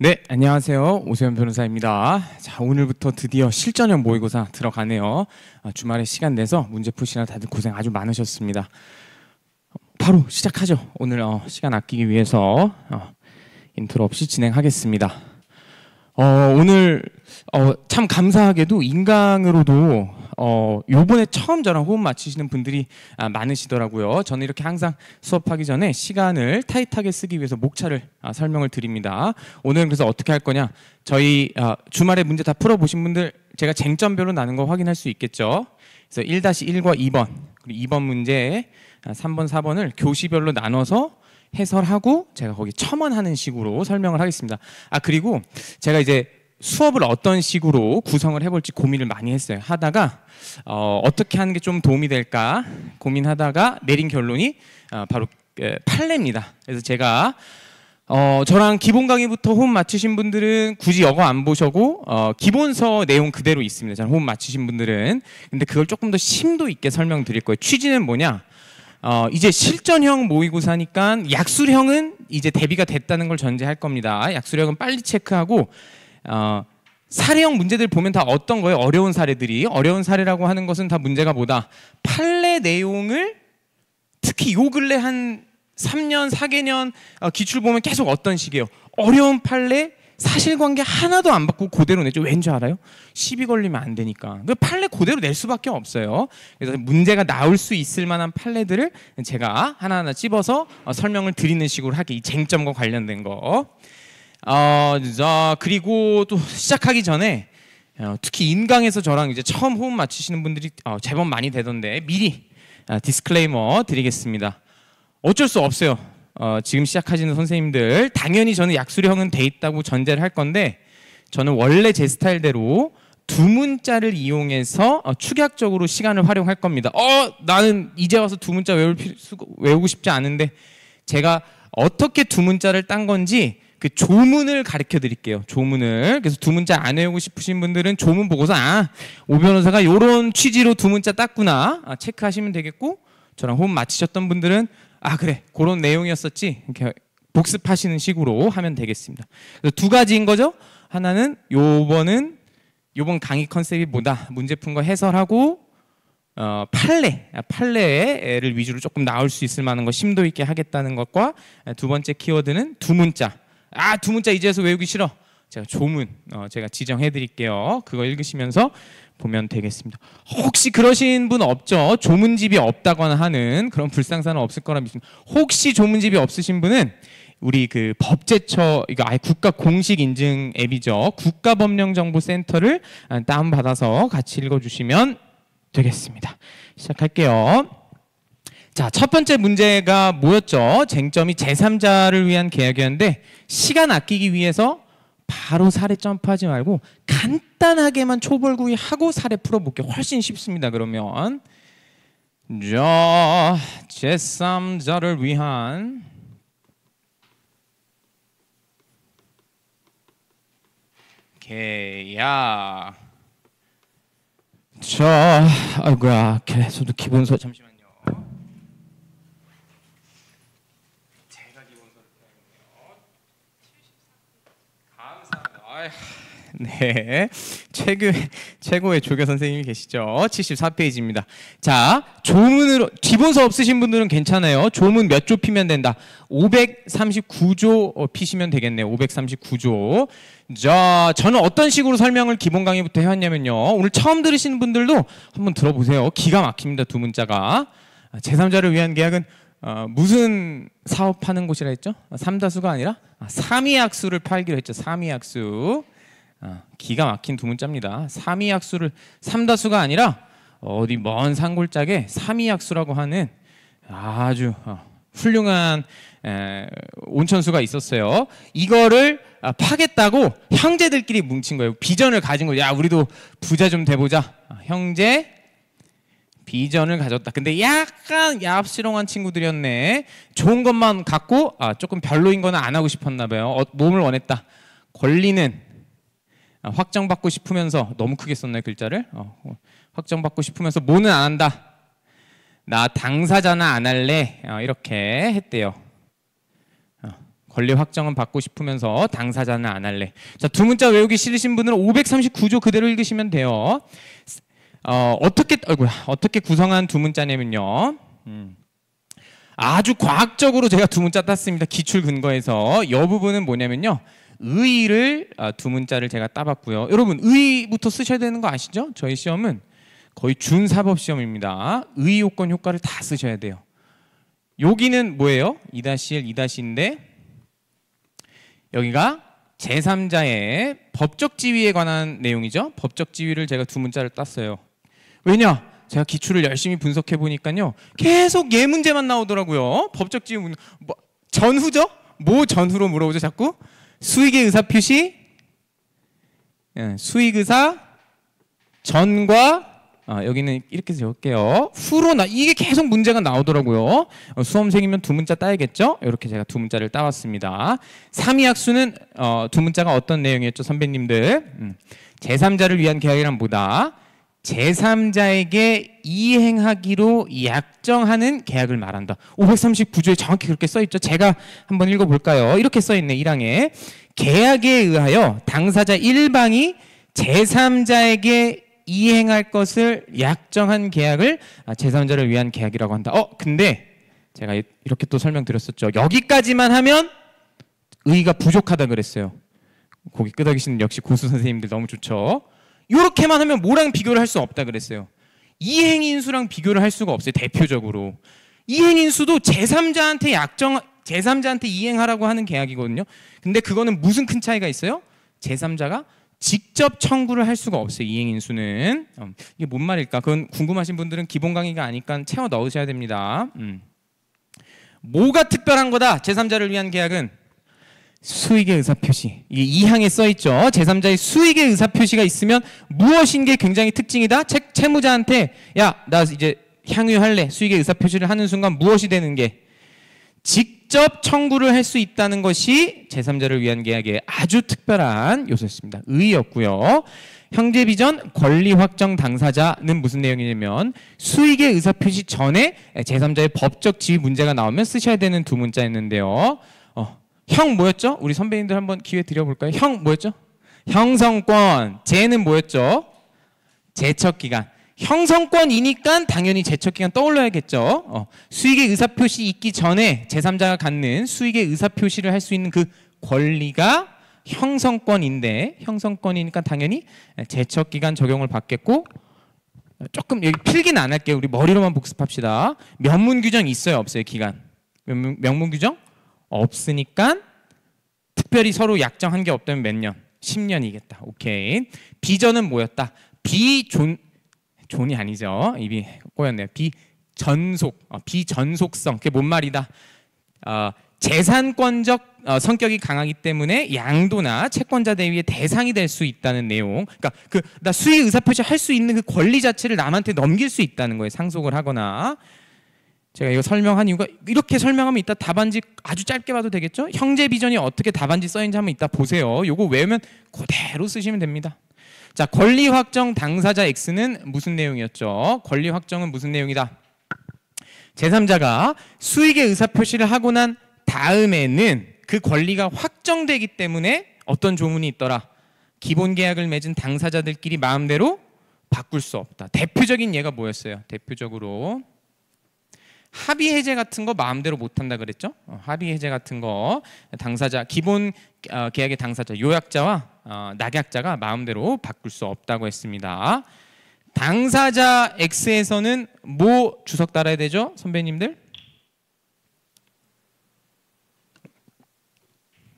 네, 안녕하세요. 오세훈 변호사입니다. 자, 오늘부터 드디어 실전형 모의고사 들어가네요. 주말에 시간 내서 문제 푸시느라 다들 고생 아주 많으셨습니다. 바로 시작하죠. 오늘 시간 아끼기 위해서 인트로 없이 진행하겠습니다. 오늘 참 감사하게도 인강으로도 요번에 처음 저랑 호흡 맞추시는 분들이 많으시더라고요. 저는 이렇게 항상 수업하기 전에 시간을 타이트하게 쓰기 위해서 목차를 설명을 드립니다. 오늘은 그래서 어떻게 할 거냐, 저희 주말에 문제 다 풀어보신 분들 제가 쟁점별로 나눈 거 확인할 수 있겠죠. 그래서 1-1과 2번 그리고 2번 문제 3번 4번을 교시별로 나눠서 해설하고 제가 거기 첨언하는 식으로 설명을 하겠습니다. 그리고 제가 이제 수업을 어떤 식으로 구성을 해볼지 고민을 많이 했어요. 하다가 어떻게 하는 게 좀 도움이 될까 고민하다가 내린 결론이 바로 판례입니다. 그래서 제가 저랑 기본 강의부터 호흡 맞추신 분들은 굳이 이거 안 보셔고 기본서 내용 그대로 있습니다. 저는 호흡 맞추신 분들은. 근데 그걸 조금 더 심도 있게 설명드릴 거예요. 취지는 뭐냐? 이제 실전형 모의고사니까 약술형은 이제 대비가 됐다는 걸 전제할 겁니다. 약술형은 빨리 체크하고 사례형 문제들 보면 다 어떤 거예요? 어려운 사례들이. 어려운 사례라고 하는 것은 다 문제가 뭐다? 판례 내용을 특히 요 근래 한 3년, 4개년 기출 보면 계속 어떤 식이에요? 어려운 판례 사실관계 하나도 안 받고 그대로 내죠. 왠지 알아요? 시비 걸리면 안 되니까. 그 판례 그대로 낼 수밖에 없어요. 그래서 문제가 나올 수 있을 만한 판례들을 제가 하나하나 찝어서 설명을 드리는 식으로 하게, 이 쟁점과 관련된 거. 그리고 또 시작하기 전에 특히 인강에서 저랑 이제 처음 호흡 맞추시는 분들이 제법 많이 되던데 미리 디스클레이머 드리겠습니다. 어쩔 수 없어요. 지금 시작하시는 선생님들 당연히 저는 약술형은 돼 있다고 전제를 할 건데, 저는 원래 제 스타일대로 두 문자를 이용해서 축약적으로 시간을 활용할 겁니다. 나는 이제 와서 두 문자 외우고 싶지 않은데, 제가 어떻게 두 문자를 딴 건지 그 조문을 가르쳐 드릴게요. 조문을. 그래서 두 문자 안 외우고 싶으신 분들은 조문 보고서 오 변호사가 요런 취지로 두 문자 땄구나 체크하시면 되겠고, 저랑 호흡 맞추셨던 분들은 그래 그런 내용이었었지 이렇게 복습하시는 식으로 하면 되겠습니다. 그래서 두 가지인 거죠. 하나는 요번 강의 컨셉이 뭐다, 문제 푼 거 해설하고 판례를 위주로 조금 나올 수 있을 만한 거 심도 있게 하겠다는 것과, 두 번째 키워드는 두 문자. 두 문자 이제서 외우기 싫어. 제가 조문 제가 지정해 드릴게요. 그거 읽으시면서 보면 되겠습니다. 혹시 그러신 분 없죠? 조문집이 없다거나 하는 그런 불상사는 없을 거라 믿습니다. 혹시 조문집이 없으신 분은 우리 그 법제처, 이거 국가 공식 인증 앱이죠. 국가법령정보센터를 다운받아서 같이 읽어주시면 되겠습니다. 시작할게요. 자, 첫 번째 문제가 뭐였죠? 쟁점이 제3자를 위한 계약이었는데, 시간 아끼기 위해서 바로 사례 점프하지 말고 간단하게만 초벌구이 하고 사례 풀어볼게요. 훨씬 쉽습니다. 그러면 제3자를 위한 계약. 아이고야, 저도 기본서 잠시만요. 제가 기본서를 펴야겠네요. 감사합니다. 네, 최고의 조교 선생님이 계시죠. 74페이지입니다. 자, 조문으로 기본서 없으신 분들은 괜찮아요. 조문 몇 조 피면 된다? 539조 피시면 되겠네요. 539조. 자, 저는 어떤 식으로 설명을 기본 강의부터 해왔냐면요, 오늘 처음 들으시는 분들도 한번 들어보세요. 기가 막힙니다. 두 문자가. 제3자를 위한 계약은 무슨 사업하는 곳이라 했죠? 삼다수가 아니라 삼위약수를 팔기로 했죠. 삼위약수. 기가 막힌 두 문자입니다. 삼위약수를, 삼다수가 아니라 어디 먼 산골짜기에 삼위약수라고 하는 아주 훌륭한 온천수가 있었어요. 이거를 파겠다고 형제들끼리 뭉친 거예요. 비전을 가진 거예요. 야, 우리도 부자 좀 돼보자. 형제 비전을 가졌다. 근데 약간 얍시렁한 친구들이었네. 좋은 것만 갖고 조금 별로인 거는 안 하고 싶었나 봐요. 몸을 원했다. 권리는 확정받고 싶으면서, 너무 크게 썼네 글자를. 확정받고 싶으면서 뭐는 안 한다. 나 당사자나 안 할래. 이렇게 했대요. 권리 확정은 받고 싶으면서 당사자는 안 할래. 자, 두 문자 외우기 싫으신 분들은 539조 그대로 읽으시면 돼요. 어떻게 구성한 두 문자냐면요. 아주 과학적으로 제가 두 문자 땄습니다. 기출 근거에서. 이 부분은 뭐냐면요. 의의를 두 문자를 제가 따봤고요. 여러분 의의부터 쓰셔야 되는 거 아시죠? 저희 시험은 거의 준사법 시험입니다. 의의 요건 효과를 다 쓰셔야 돼요. 여기는 뭐예요? 2-1, 2-인데 여기가 제3자의 법적 지위에 관한 내용이죠. 법적 지위를 제가 두 문자를 땄어요. 왜냐? 제가 기출을 열심히 분석해 보니까요. 계속 예 문제만 나오더라고요. 법적 지위 전후죠? 뭐 전후로 물어보죠 자꾸? 수익의 의사표시, 수익의사 전과 여기는 이렇게 적을게요. 후로 이게 계속 문제가 나오더라고요. 수험생이면 두 문자 따야겠죠? 이렇게 제가 두 문자를 따왔습니다. 삼이학수는 두 문자가 어떤 내용이었죠, 선배님들? 제3자를 위한 계약이란 뭐다? 제3자에게 이행하기로 약정하는 계약을 말한다. 539조에 정확히 그렇게 써있죠. 제가 한번 읽어볼까요? 이렇게 써있네. 1항에 계약에 의하여 당사자 1방이 제3자에게 이행할 것을 약정한 계약을 제3자를 위한 계약이라고 한다. 근데 제가 이렇게 또 설명드렸었죠. 여기까지만 하면 의의가 부족하다 그랬어요. 거기 끄덕이시는 역시 고수 선생님들 너무 좋죠. 이렇게만 하면 뭐랑 비교를 할 수 없다 그랬어요. 이행인수랑 비교를 할 수가 없어요. 대표적으로 이행인수도 제3자한테 이행하라고 하는 계약이거든요. 근데 그거는 무슨 큰 차이가 있어요? 제3자가 직접 청구를 할 수가 없어요. 이행인수는. 이게 뭔 말일까? 그건 궁금하신 분들은 기본 강의가 아니까 채워 넣으셔야 됩니다. 뭐가 특별한 거다? 제3자를 위한 계약은 수익의 의사표시. 이게 2항에 써있죠. 제3자의 수익의 의사표시가 있으면 무엇인 게 굉장히 특징이다? 채무자한테 야, 나 이제 향유할래. 수익의 의사표시를 하는 순간 무엇이 되는 게? 직접 청구를 할 수 있다는 것이 제3자를 위한 계약의 아주 특별한 요소였습니다. 의의였고요. 형제비전 권리 확정 당사자는 무슨 내용이냐면 수익의 의사표시 전에 제3자의 법적 지위 문제가 나오면 쓰셔야 되는 두 문자였는데요. 형 뭐였죠? 우리 선배님들 한번 기회 드려볼까요? 형 뭐였죠? 형성권. 제는 뭐였죠? 제척기간. 형성권이니까 당연히 제척기간 떠올려야겠죠. 수익의 의사표시 있기 전에 제3자가 갖는 수익의 의사표시를 할 수 있는 그 권리가 형성권인데 형성권이니까 당연히 제척기간 적용을 받겠고 조금 여기 필기는 안 할게요. 우리 머리로만 복습합시다. 명문 규정 있어요? 없어요? 기간. 명문 규정? 없으니까 특별히 서로 약정한 게 없다면 몇 년? 10년이겠다. 오케이. 비전은 뭐였다? 존이 아니죠. 입이 꼬였네요. 비전속성. 그게 뭔 말이다? 재산권적 성격이 강하기 때문에 양도나 채권자 대위의 대상이 될 수 있다는 내용. 그러니까 나 수익 의사표시 할 수 있는 그 권리 자체를 남한테 넘길 수 있다는 거예요. 상속을 하거나. 제가 이거 설명한 이유가 이렇게 설명하면 이따 답안지 아주 짧게 봐도 되겠죠? 형제 비전이 어떻게 답안지 써있는지 한번 이따 보세요. 요거 외우면 그대로 쓰시면 됩니다. 자, 권리 확정 당사자 X는 무슨 내용이었죠? 권리 확정은 무슨 내용이다? 제3자가 수익의 의사표시를 하고 난 다음에는 그 권리가 확정되기 때문에 어떤 조문이 있더라? 기본 계약을 맺은 당사자들끼리 마음대로 바꿀 수 없다. 대표적인 예가 뭐였어요? 대표적으로 합의 해제 같은 거 마음대로 못 한다 그랬죠? 합의 해제 같은 거 당사자 기본 계약의 당사자 요약자와 낙약자가 마음대로 바꿀 수 없다고 했습니다. 당사자 X에서는 뭐 주석 달아야 되죠? 선배님들?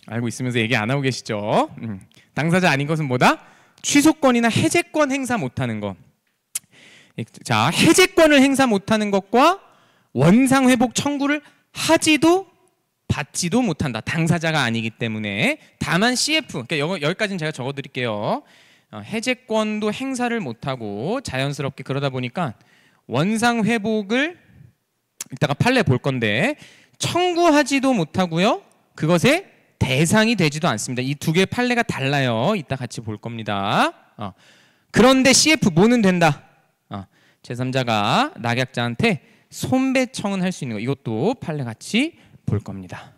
알고 있으면서 얘기 안 하고 계시죠? 당사자 아닌 것은 뭐다? 취소권이나 해제권 행사 못하는 거. 자, 해제권을 행사 못하는 것과 원상회복 청구를 하지도 받지도 못한다. 당사자가 아니기 때문에. 다만 CF, 그러니까 여기까지는 제가 적어드릴게요. 해제권도 행사를 못하고 자연스럽게 그러다 보니까 원상회복을 이따가 판례 볼 건데 청구하지도 못하고요. 그것에 대상이 되지도 않습니다. 이 두 개의 판례가 달라요. 이따 같이 볼 겁니다. 그런데 CF 뭐는 된다. 제3자가 낙약자한테 손배청은 할 수 있는 거. 이것도 판례 같이 볼 겁니다.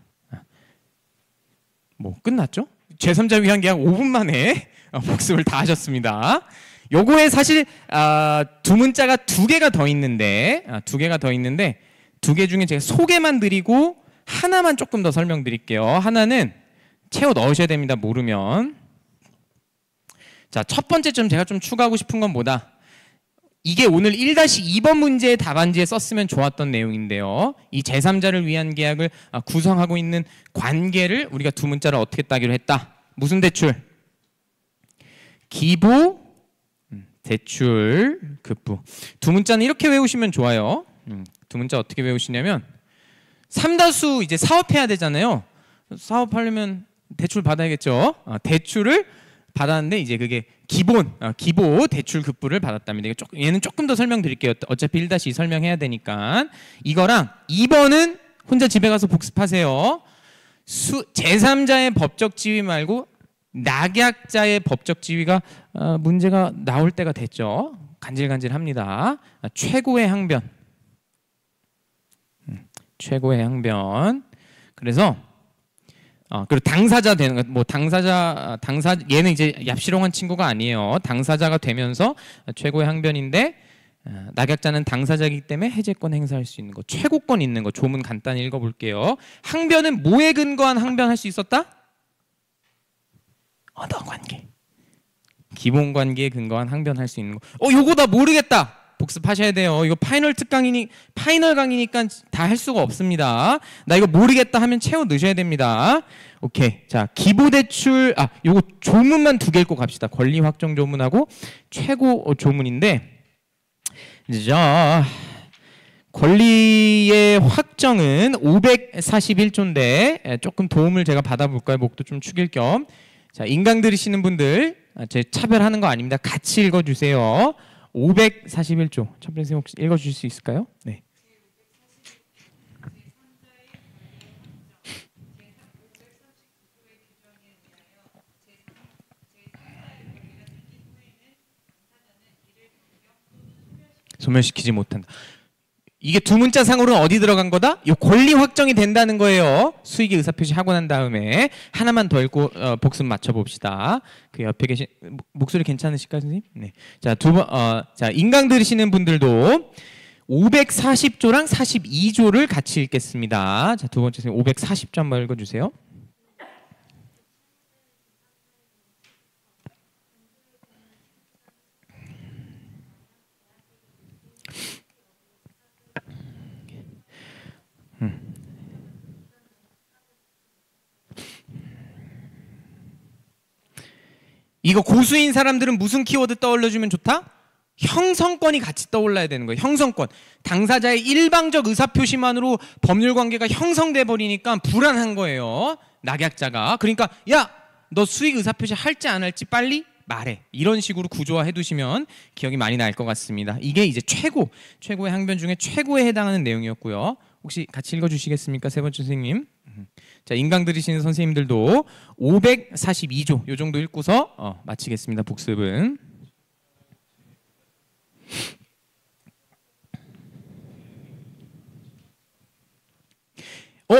뭐 끝났죠? 제3자 위한 계약 5분 만에 복습을 다 하셨습니다. 요거에 사실 두 문자가 두 개가 더 있는데 두 개 중에 제가 소개만 드리고 하나만 조금 더 설명드릴게요. 하나는 채워 넣으셔야 됩니다. 모르면. 자, 첫 번째 점 제가 좀 추가하고 싶은 건 뭐다? 이게 오늘 1-2번 문제의 답안지에 썼으면 좋았던 내용인데요. 이 제3자를 위한 계약을 구성하고 있는 관계를 우리가 두 문자를 어떻게 따기로 했다? 무슨 대출? 기보, 대출, 급부. 두 문자는 이렇게 외우시면 좋아요. 두 문자 어떻게 외우시냐면 삼다수 이제 사업해야 되잖아요. 사업하려면 대출 받아야겠죠. 대출을 받았는데 이제 그게 기보 대출 급부를 받았답니다. 얘는 조금 더 설명드릴게요. 어차피 1-2 설명해야 되니까. 이거랑 2번은 혼자 집에 가서 복습하세요. 제3자의 법적 지위 말고 낙약자의 법적 지위가 문제가 나올 때가 됐죠. 간질간질합니다. 최고의 항변. 최고의 항변. 그래서 그리고 당사자 되는 거, 뭐 당사 얘는 이제 얍시롱한 친구가 아니에요. 당사자가 되면서 최고의 항변인데 낙약자는 당사자이기 때문에 해제권 행사할 수 있는 거, 최고권 있는 거. 조문 간단히 읽어볼게요. 항변은 뭐에 근거한 항변할 수 있었다? 어떤 관계? 기본 관계에 근거한 항변할 수 있는 거. 요거 다 모르겠다. 복습하셔야 돼요. 이거 파이널 강의니까 다 할 수가 없습니다. 나 이거 모르겠다 하면 채워 넣으셔야 됩니다. 오케이. 자, 기부대출 요거 조문만 두 개 읽고 갑시다. 권리 확정 조문하고 최고 조문인데, 자, 권리의 확정은 541조인데 조금 도움을 제가 받아볼까요? 목도 좀 축일 겸. 자, 인강 들으시는 분들 제 차별하는 거 아닙니다. 같이 읽어주세요. 541조. 첫 선생님 혹시 읽어주실 수 있을까요? 네. 소멸시키지 못한다. 이게 두 문자 상으로는 어디 들어간 거다? 요 권리 확정이 된다는 거예요. 수익의 의사표시 하고 난 다음에 하나만 더 읽고 복습 맞춰봅시다. 그 옆에 계신 목소리 괜찮으실까요, 선생님? 네. 자, 자, 인강 들으시는 분들도 540조랑 42조를 같이 읽겠습니다. 자, 두 번째 선생님 540조 한번 읽어주세요. 이거 고수인 사람들은 무슨 키워드 떠올려주면 좋다? 형성권이 같이 떠올라야 되는 거예요. 형성권. 당사자의 일방적 의사표시만으로 법률관계가 형성돼 버리니까 불안한 거예요. 낙약자가. 그러니까 야, 너 수익 의사표시 할지 안 할지 빨리 말해. 이런 식으로 구조화해 두시면 기억이 많이 날 것 같습니다. 이게 이제 최고의 항변 중에 최고에 해당하는 내용이었고요. 혹시 같이 읽어주시겠습니까? 세 번째 선생님. 자, 인강 들으시는 선생님들도 542조 요 정도 읽고서 마치겠습니다. 복습은.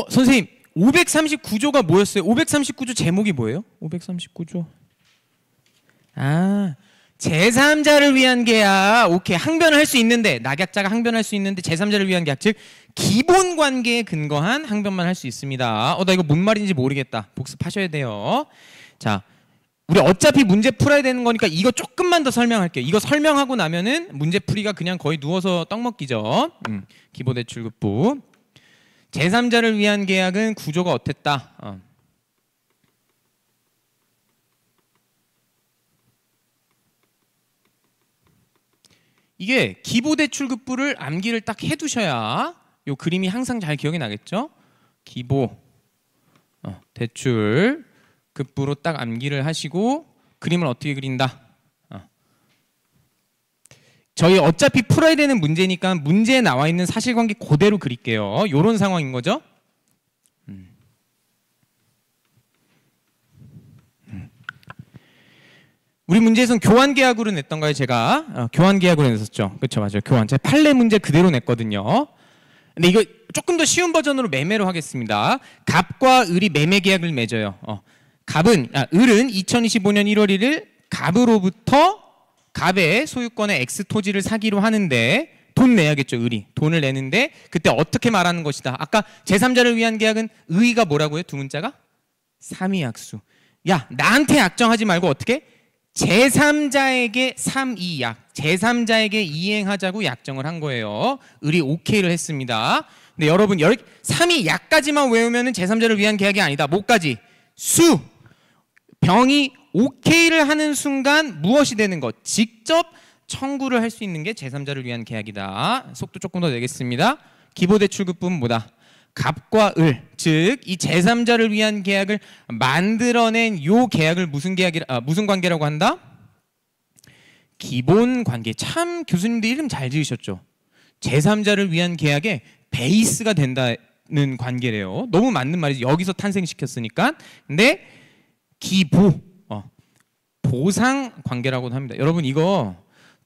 선생님 539조가 뭐였어요? 539조 제목이 뭐예요? 539조. 제3자를 위한 계약. 오케이. 항변을 할 수 있는데, 낙약자가 항변할 수 있는데 제3자를 위한 계약, 즉 기본 관계에 근거한 항변만 할 수 있습니다. 나 이거 뭔 말인지 모르겠다. 복습하셔야 돼요. 자, 우리 어차피 문제 풀어야 되는 거니까 이거 조금만 더 설명할게요. 이거 설명하고 나면은 문제 풀이가 그냥 거의 누워서 떡 먹기죠. 기본대출급부. 제3자를 위한 계약은 구조가 어땠다? 이게 기보대출급부를 암기를 딱 해두셔야 요 그림이 항상 잘 기억이 나겠죠? 기보, 대출, 급부로 딱 암기를 하시고 그림을 어떻게 그린다? 저희 어차피 풀어야 되는 문제니까 문제에 나와 있는 사실관계 그대로 그릴게요. 요런 상황인 거죠? 우리 문제에서는 교환계약으로 냈던가요? 제가 교환계약으로 냈었죠. 그렇죠, 맞아요. 교환. 제가 판례 문제 그대로 냈거든요. 근데 이거 조금 더 쉬운 버전으로 매매로 하겠습니다. 갑과 을이 매매 계약을 맺어요. 을은 2025년 1월 1일 갑으로부터 갑의 소유권의 X 토지를 사기로 하는데 돈 내야겠죠. 을이 돈을 내는데 그때 어떻게 말하는 것이다. 아까 제3자를 위한 계약은 의가 뭐라고요? 두 문자가 삼이약수. 야, 나한테 약정하지 말고 어떻게? 제3자에게 삼이약, 제3자에게 이행하자고 약정을 한 거예요. 을이 오케이를 했습니다. 근데 여러분 삼이약까지만 외우면 제3자를 위한 계약이 아니다. 뭐까지? 수! 병이 오케이를 하는 순간 무엇이 되는 것? 직접 청구를 할 수 있는 게 제3자를 위한 계약이다. 속도 조금 더 내겠습니다. 기보대출급부는 뭐다? 갑과 을, 즉 이 제3자를 위한 계약을 만들어낸 요 계약을 무슨 관계라고 한다? 기본관계. 참 교수님들 이름 잘 지으셨죠? 제3자를 위한 계약의 베이스가 된다는 관계래요. 너무 맞는 말이지. 여기서 탄생시켰으니까. 근데 보상 관계라고도 합니다. 여러분 이거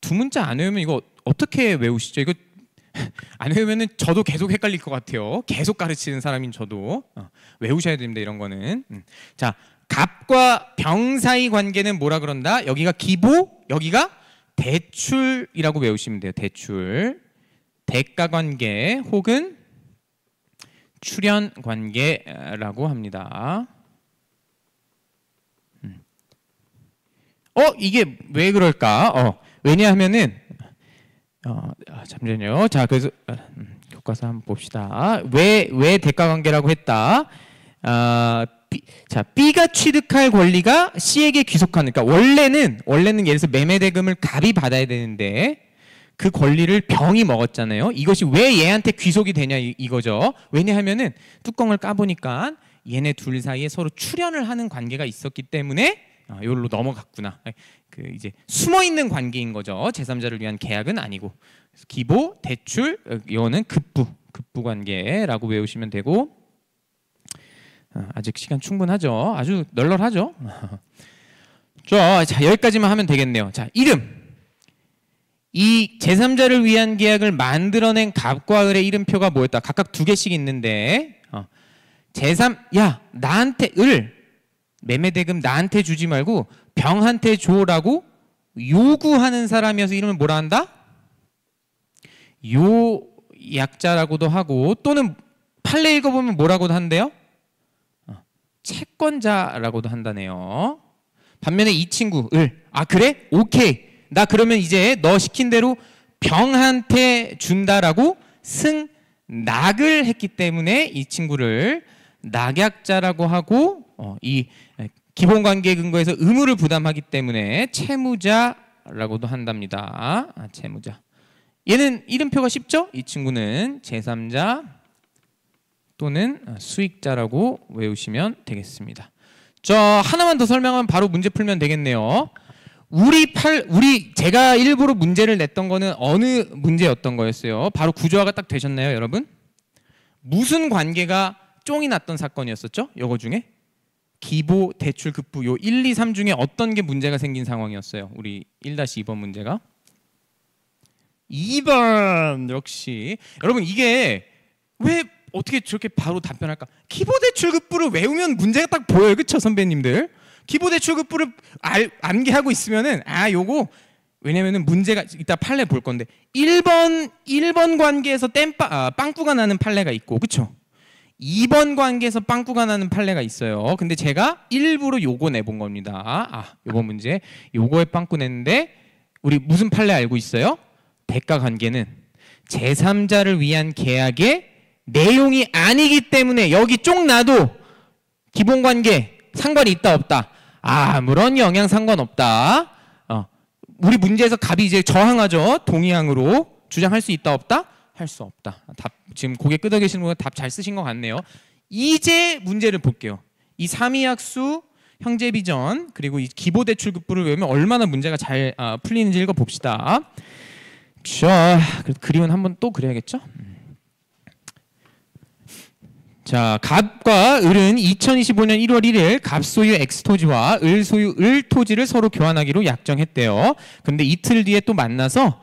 두 문자 안 외우면 이거 어떻게 외우시죠? 이거 안 외우면은 저도 계속 헷갈릴 것 같아요. 계속 가르치는 사람인 저도 외우셔야 됩니다. 이런 거는. 자, 갑과 병 사이 관계는 뭐라 그런다? 여기가 기보, 여기가 대출이라고 외우시면 돼요. 대출, 대가 관계 혹은 출연 관계라고 합니다. 이게 왜 그럴까? 왜냐하면은 잠시만요. 자, 그래서 교과서 한번 봅시다. 왜 대가 관계라고 했다? B가 취득할 권리가 C에게 귀속하는. 그러니까 원래는 예를 들어서 매매 대금을 갑이 받아야 되는데 그 권리를 병이 먹었잖아요. 이것이 왜 얘한테 귀속이 되냐 이거죠. 왜냐하면은 뚜껑을 까보니까 얘네 둘 사이에 서로 출연을 하는 관계가 있었기 때문에 요로 넘어갔구나. 그 이제 숨어 있는 관계인 거죠. 제3자를 위한 계약은 아니고. 그래서 기보, 대출, 이거는 급부 관계라고 외우시면 되고. 아직 시간 충분하죠. 아주 널널하죠. 자, 여기까지만 하면 되겠네요. 자, 이름. 이 제3자를 위한 계약을 만들어낸 갑과 을의 이름표가 뭐였다? 각각 2개씩 있는데 야, 나한테 매매 대금 나한테 주지 말고 병한테 줘라고 요구하는 사람이어서 이름을 뭐라 한다? 요 약자라고도 하고 또는 판례 읽어보면 뭐라고도 한대요? 채권자라고도 한다네요. 반면에 이 친구 그래? 오케이. 나 그러면 이제 너 시킨 대로 병한테 준다라고 승낙을 했기 때문에 이 친구를 낙약자라고 하고 이 기본관계 근거에서 의무를 부담하기 때문에 채무자라고도 한답니다. 채무자. 얘는 이름표가 쉽죠? 이 친구는 제3자 또는 수익자라고 외우시면 되겠습니다. 하나만 더 설명하면 바로 문제 풀면 되겠네요. 제가 일부러 문제를 냈던 거는 어느 문제였던 거였어요? 바로 구조화가 딱 되셨나요, 여러분? 무슨 관계가 쫑이 났던 사건이었었죠? 요거 중에 기보, 대출, 급부 요 1, 2, 3 중에 어떤 게 문제가 생긴 상황이었어요? 우리 1-2번 문제가 2번. 역시 여러분 이게 왜 어떻게 저렇게 바로 답변할까? 기보, 대출, 급부를 외우면 문제가 딱 보여요. 그쵸 선배님들? 기보, 대출, 급부를 암기하고 있으면은 요거 왜냐면은 문제가 이따 판례 볼 건데 1번 관계에서 빵꾸가 나는 판례가 있고 그쵸? 2번 관계에서 빵꾸가 나는 판례가 있어요. 근데 제가 일부러 요거 내본 겁니다. 요번 문제 요거에 빵꾸 냈는데 우리 무슨 판례 알고 있어요? 대가 관계는 제3자를 위한 계약의 내용이 아니기 때문에 여기 쪽 놔도 기본 관계 상관이 있다 없다? 아무런 영향 상관없다. 우리 문제에서 갑이 이제 저항하죠. 동의항으로 주장할 수 있다 없다? 할 수 없다. 지금 고개 끄덕 계시는 분은 답 잘 쓰신 것 같네요. 이제 문제를 볼게요. 이 삼이약수, 형제비전 그리고 이 기보대출급부를 외우면 얼마나 문제가 잘 풀리는지 읽어봅시다. 자, 그림은 한번 또 그려야겠죠? 자, 갑과 을은 2025년 1월 1일 갑 소유 X토지와 을 소유 을토지를 서로 교환하기로 약정했대요. 근데 이틀 뒤에 또 만나서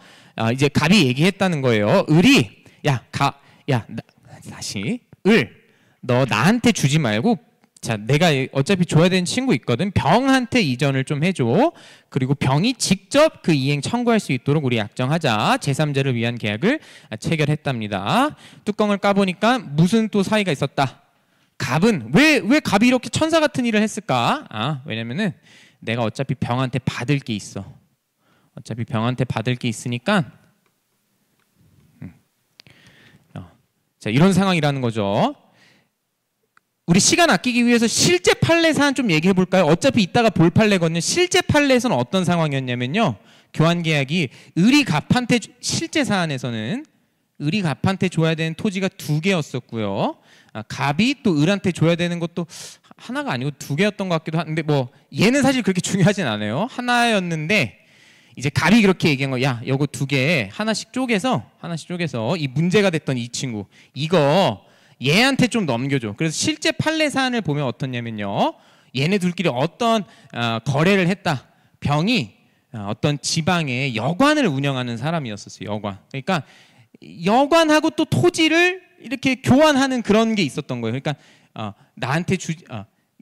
이제 갑이 얘기했다는 거예요. 다시 너 나한테 주지 말고 자, 내가 어차피 줘야 되는 친구 있거든. 병한테 이전을 좀 해줘. 그리고 병이 직접 그 이행 청구할 수 있도록 우리 약정하자. 제3자를 위한 계약을 체결했답니다. 뚜껑을 까보니까 무슨 또 사이가 있었다. 갑은 왜 갑이 이렇게 천사 같은 일을 했을까? 왜냐면은 내가 어차피 병한테 받을 게 있어. 어차피 병한테 받을 게 있으니까 자, 이런 상황이라는 거죠. 우리 시간 아끼기 위해서 실제 판례 사안 좀 얘기해 볼까요? 어차피 이따가 볼 판례거든요. 실제 판례에서는 어떤 상황이었냐면요. 교환 계약이 을이 갑한테 실제 사안에서는 을이 갑한테 줘야 되는 토지가 2개였었고요. 갑이 또 을한테 줘야 되는 것도 하나가 아니고 2개였던 것 같기도 한데 뭐 얘는 사실 그렇게 중요하진 않아요. 하나였는데 이제 갑이 그렇게 얘기한 거, 야, 요거 2개 하나씩 쪼개서 이 문제가 됐던 이 친구 이거 얘한테 좀 넘겨줘. 그래서 실제 판례 사안을 보면 어떻냐면요. 얘네 둘끼리 어떤 거래를 했다. 병이 어떤 지방의 여관을 운영하는 사람이었었어요. 여관. 그러니까 여관하고 또 토지를 이렇게 교환하는 그런 게 있었던 거예요. 그러니까 나한테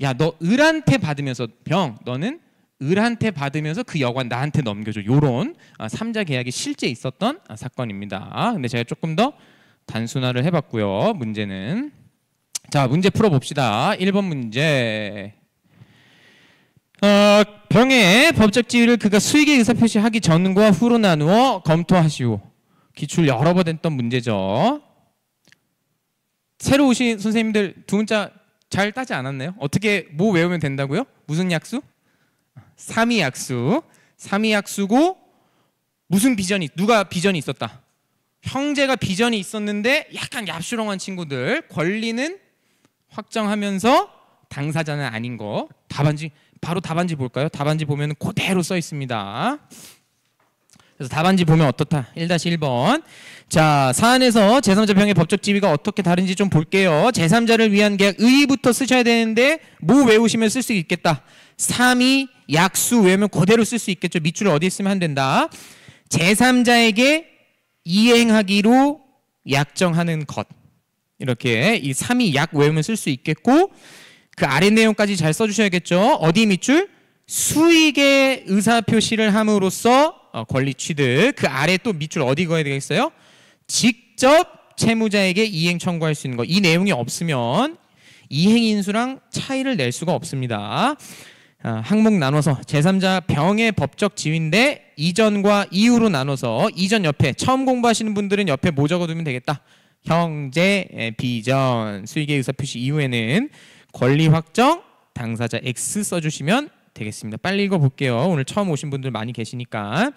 야, 너 을한테 받으면서 병, 너는 을한테 받으면서 그 여관 나한테 넘겨줘. 요런 3자 계약이 실제 있었던 사건입니다. 근데 제가 조금 더 단순화를 해봤고요. 문제는 자, 문제 풀어봅시다. 1번 문제. 병의 법적 지위를 그가 수익의 의사표시하기 전과 후로 나누어 검토하시오. 기출 여러 번 했던 문제죠. 새로 오신 선생님들 두 문자 잘 따지 않았나요? 어떻게 뭐 외우면 된다고요? 무슨 약수? 삼위약수. 삼위약수고 무슨 비전이, 누가 비전이 있었다? 형제가 비전이 있었는데 약간 얍슈렁한 친구들, 권리는 확정하면서 당사자는 아닌 거. 답안지, 바로 답안지 볼까요? 답안지 보면 그대로 써 있습니다. 그래서 답안지 보면 어떻다? 1-1번. 자, 사안에서 제3자 병의 법적 지위가 어떻게 다른지 좀 볼게요. 제3자를 위한 계약 의의부터 쓰셔야 되는데 뭐 외우시면 쓸 수 있겠다. 3위 약수 외우면 그대로 쓸 수 있겠죠. 밑줄을 어디에 쓰면 안 된다. 제3자에게 이행하기로 약정하는 것. 이렇게 이 3위 약 외우면 쓸 수 있겠고, 그 아래 내용까지 잘 써주셔야겠죠. 어디 밑줄? 수익의 의사표시를 함으로써 권리 취득. 그 아래 또 밑줄 어디 그어야 되겠어요? 직접 채무자에게 이행 청구할 수 있는 거. 이 내용이 없으면 이행인수랑 차이를 낼 수가 없습니다. 항목 나눠서 제3자 병의 법적 지위인데 이전과 이후로 나눠서, 이전 옆에 처음 공부하시는 분들은 옆에 뭐 적어두면 되겠다. 형제, 비전, 수익의 의사표시 이후에는 권리 확정, 당사자 X 써주시면 되겠습니다. 빨리 읽어볼게요. 오늘 처음 오신 분들 많이 계시니까.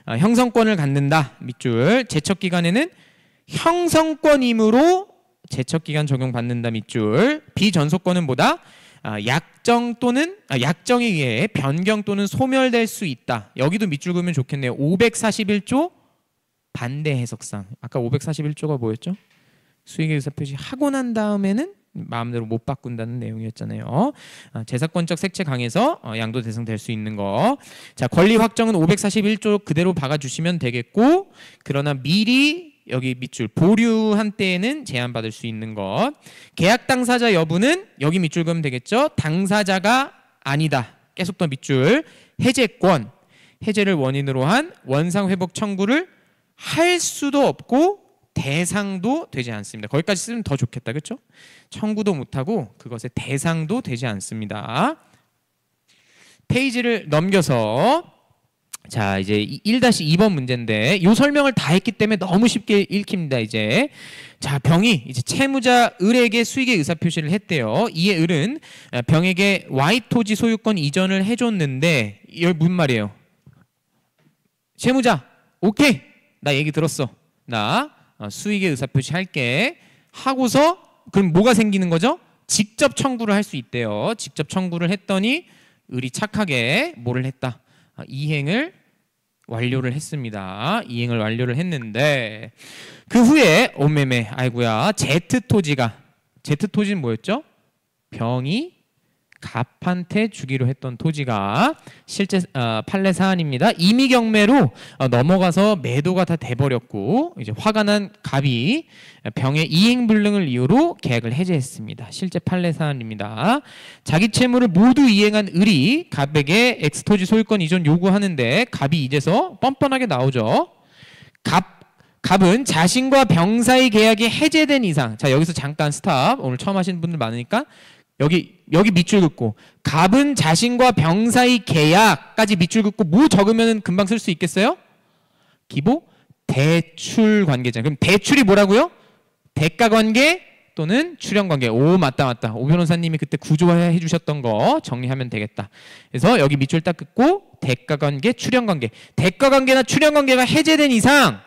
형성권을 갖는다. 밑줄. 제척기간에는 형성권이므로 제척기간 적용받는다. 밑줄. 비전속권은 뭐다? 약정 또는 약정에 의해 변경 또는 소멸될 수 있다. 여기도 밑줄 그으면 좋겠네요. 541조 반대 해석상. 아까 541조가 뭐였죠? 수익의 의사표시 하고 난 다음에는 마음대로 못 바꾼다는 내용이었잖아요. 재사건적 색채 강해서 양도 대상될 수 있는 거. 자, 권리 확정은 541조 그대로 박아주시면 되겠고, 그러나 미리 여기 밑줄 보류한 때에는 제한받을 수 있는 것. 계약 당사자 여부는 여기 밑줄 그으면 되겠죠. 당사자가 아니다. 계속 더 밑줄. 해제권. 해제를 원인으로 한 원상회복 청구를 할 수도 없고 대상도 되지 않습니다. 거기까지 쓰면 더 좋겠다. 그렇죠? 청구도 못하고 그것의 대상도 되지 않습니다. 페이지를 넘겨서 자, 이제 1-2번 문제인데 이 설명을 다 했기 때문에 너무 쉽게 읽힙니다. 이제 자, 병이 이제 채무자 을에게 수익의 의사표시를 했대요. 이에 을은 병에게 Y 토지 소유권 이전을 해줬는데, 이게 무슨 말이에요? 채무자 오케이, 나 얘기 들었어. 나 수익의 의사표시 할게 하고서 그럼 뭐가 생기는 거죠? 직접 청구를 할 수 있대요. 직접 청구를 했더니 을이 착하게 뭐를 했다? 이행을 완료를 했습니다. 이행을 완료를 했는데 그 후에 오매매 아이고야 Z 토지는 뭐였죠? 병이 갑한테 주기로 했던 토지가 실제 판례 사안입니다. 임의 경매로 넘어가서 매도가 다 돼버렸고 이제 화가 난 갑이 병의 이행불능을 이유로 계약을 해제했습니다. 실제 판례 사안입니다. 자기 채무를 모두 이행한 을이 갑에게 X토지 소유권 이전 요구하는데 갑이 이제서 뻔뻔하게 나오죠. 갑은 자신과 병 사이 계약이 해제된 이상, 자 여기서 잠깐 스탑. 오늘 처음 하시는 분들 많으니까 여기 밑줄 긋고 갑은 자신과 병 사이 계약까지 밑줄 긋고 뭐 적으면 금방 쓸 수 있겠어요? 기보 대출 관계잖아요. 그럼 대출이 뭐라고요? 대가 관계 또는 출연 관계. 오 맞다. 오 변호사님이 그때 구조해 주셨던 거 정리하면 되겠다. 그래서 여기 밑줄 딱 긋고 대가 관계, 출연 관계. 대가 관계나 출연 관계가 해제된 이상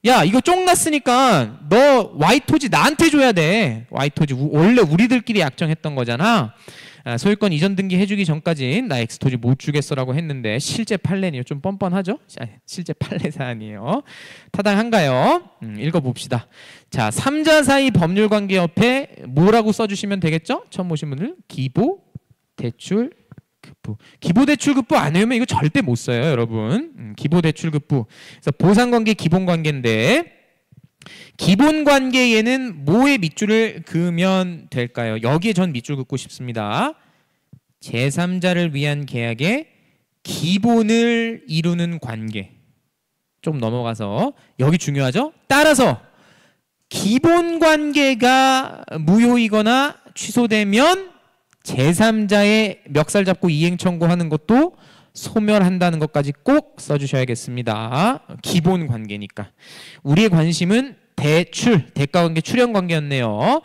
야 이거 쫑났으니까 너 Y토지 나한테 줘야 돼. Y토지 원래 우리들끼리 약정했던 거잖아. 소유권 이전 등기 해주기 전까진 나 X토지 못 주겠어라고 했는데 실제 판례네요. 좀 뻔뻔하죠? 실제 판례 사안이에요. 타당한가요? 읽어봅시다. 자, 3자 사이 법률관계 옆에 뭐라고 써주시면 되겠죠? 처음 오신 분들 기보, 대출, 급부. 기보대출급부 안 외우면 이거 절대 못 써요, 여러분. 기보대출급부. 그래서 보상관계, 기본관계인데 기본관계에는 뭐에 밑줄을 그으면 될까요? 여기에 전 밑줄 긋고 싶습니다. 제3자를 위한 계약의 기본을 이루는 관계. 좀 넘어가서 여기 중요하죠? 따라서 기본관계가 무효이거나 취소되면 제3자의 멱살 잡고 이행 청구하는 것도 소멸한다는 것까지 꼭 써주셔야겠습니다. 기본 관계니까. 우리의 관심은 대출, 대가관계, 출연관계였네요.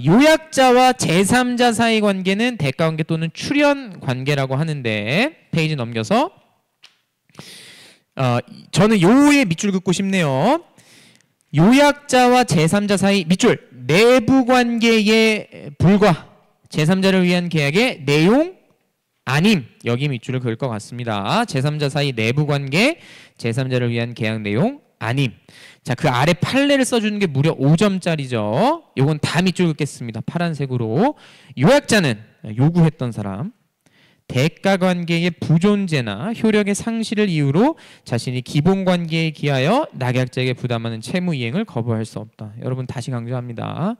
요약자와 제3자 사이 관계는 대가관계 또는 출연관계라고 하는데 페이지 넘겨서 저는 요에 밑줄 긋고 싶네요. 요약자와 제3자 사이 밑줄 내부관계에 불과 제3자를 위한 계약의 내용 아님 여기 밑줄을 그을 것 같습니다. 제3자 사이 내부관계 제3자를 위한 계약 내용 아님. 자, 그 아래 판례를 써주는 게 무려 5점짜리죠. 요건 다 밑줄 긋겠습니다. 파란색으로. 요약자는 요구했던 사람 대가관계의 부존재나 효력의 상실을 이유로 자신이 기본관계에 기하여 낙약자에게 부담하는 채무 이행을 거부할 수 없다. 여러분 다시 강조합니다.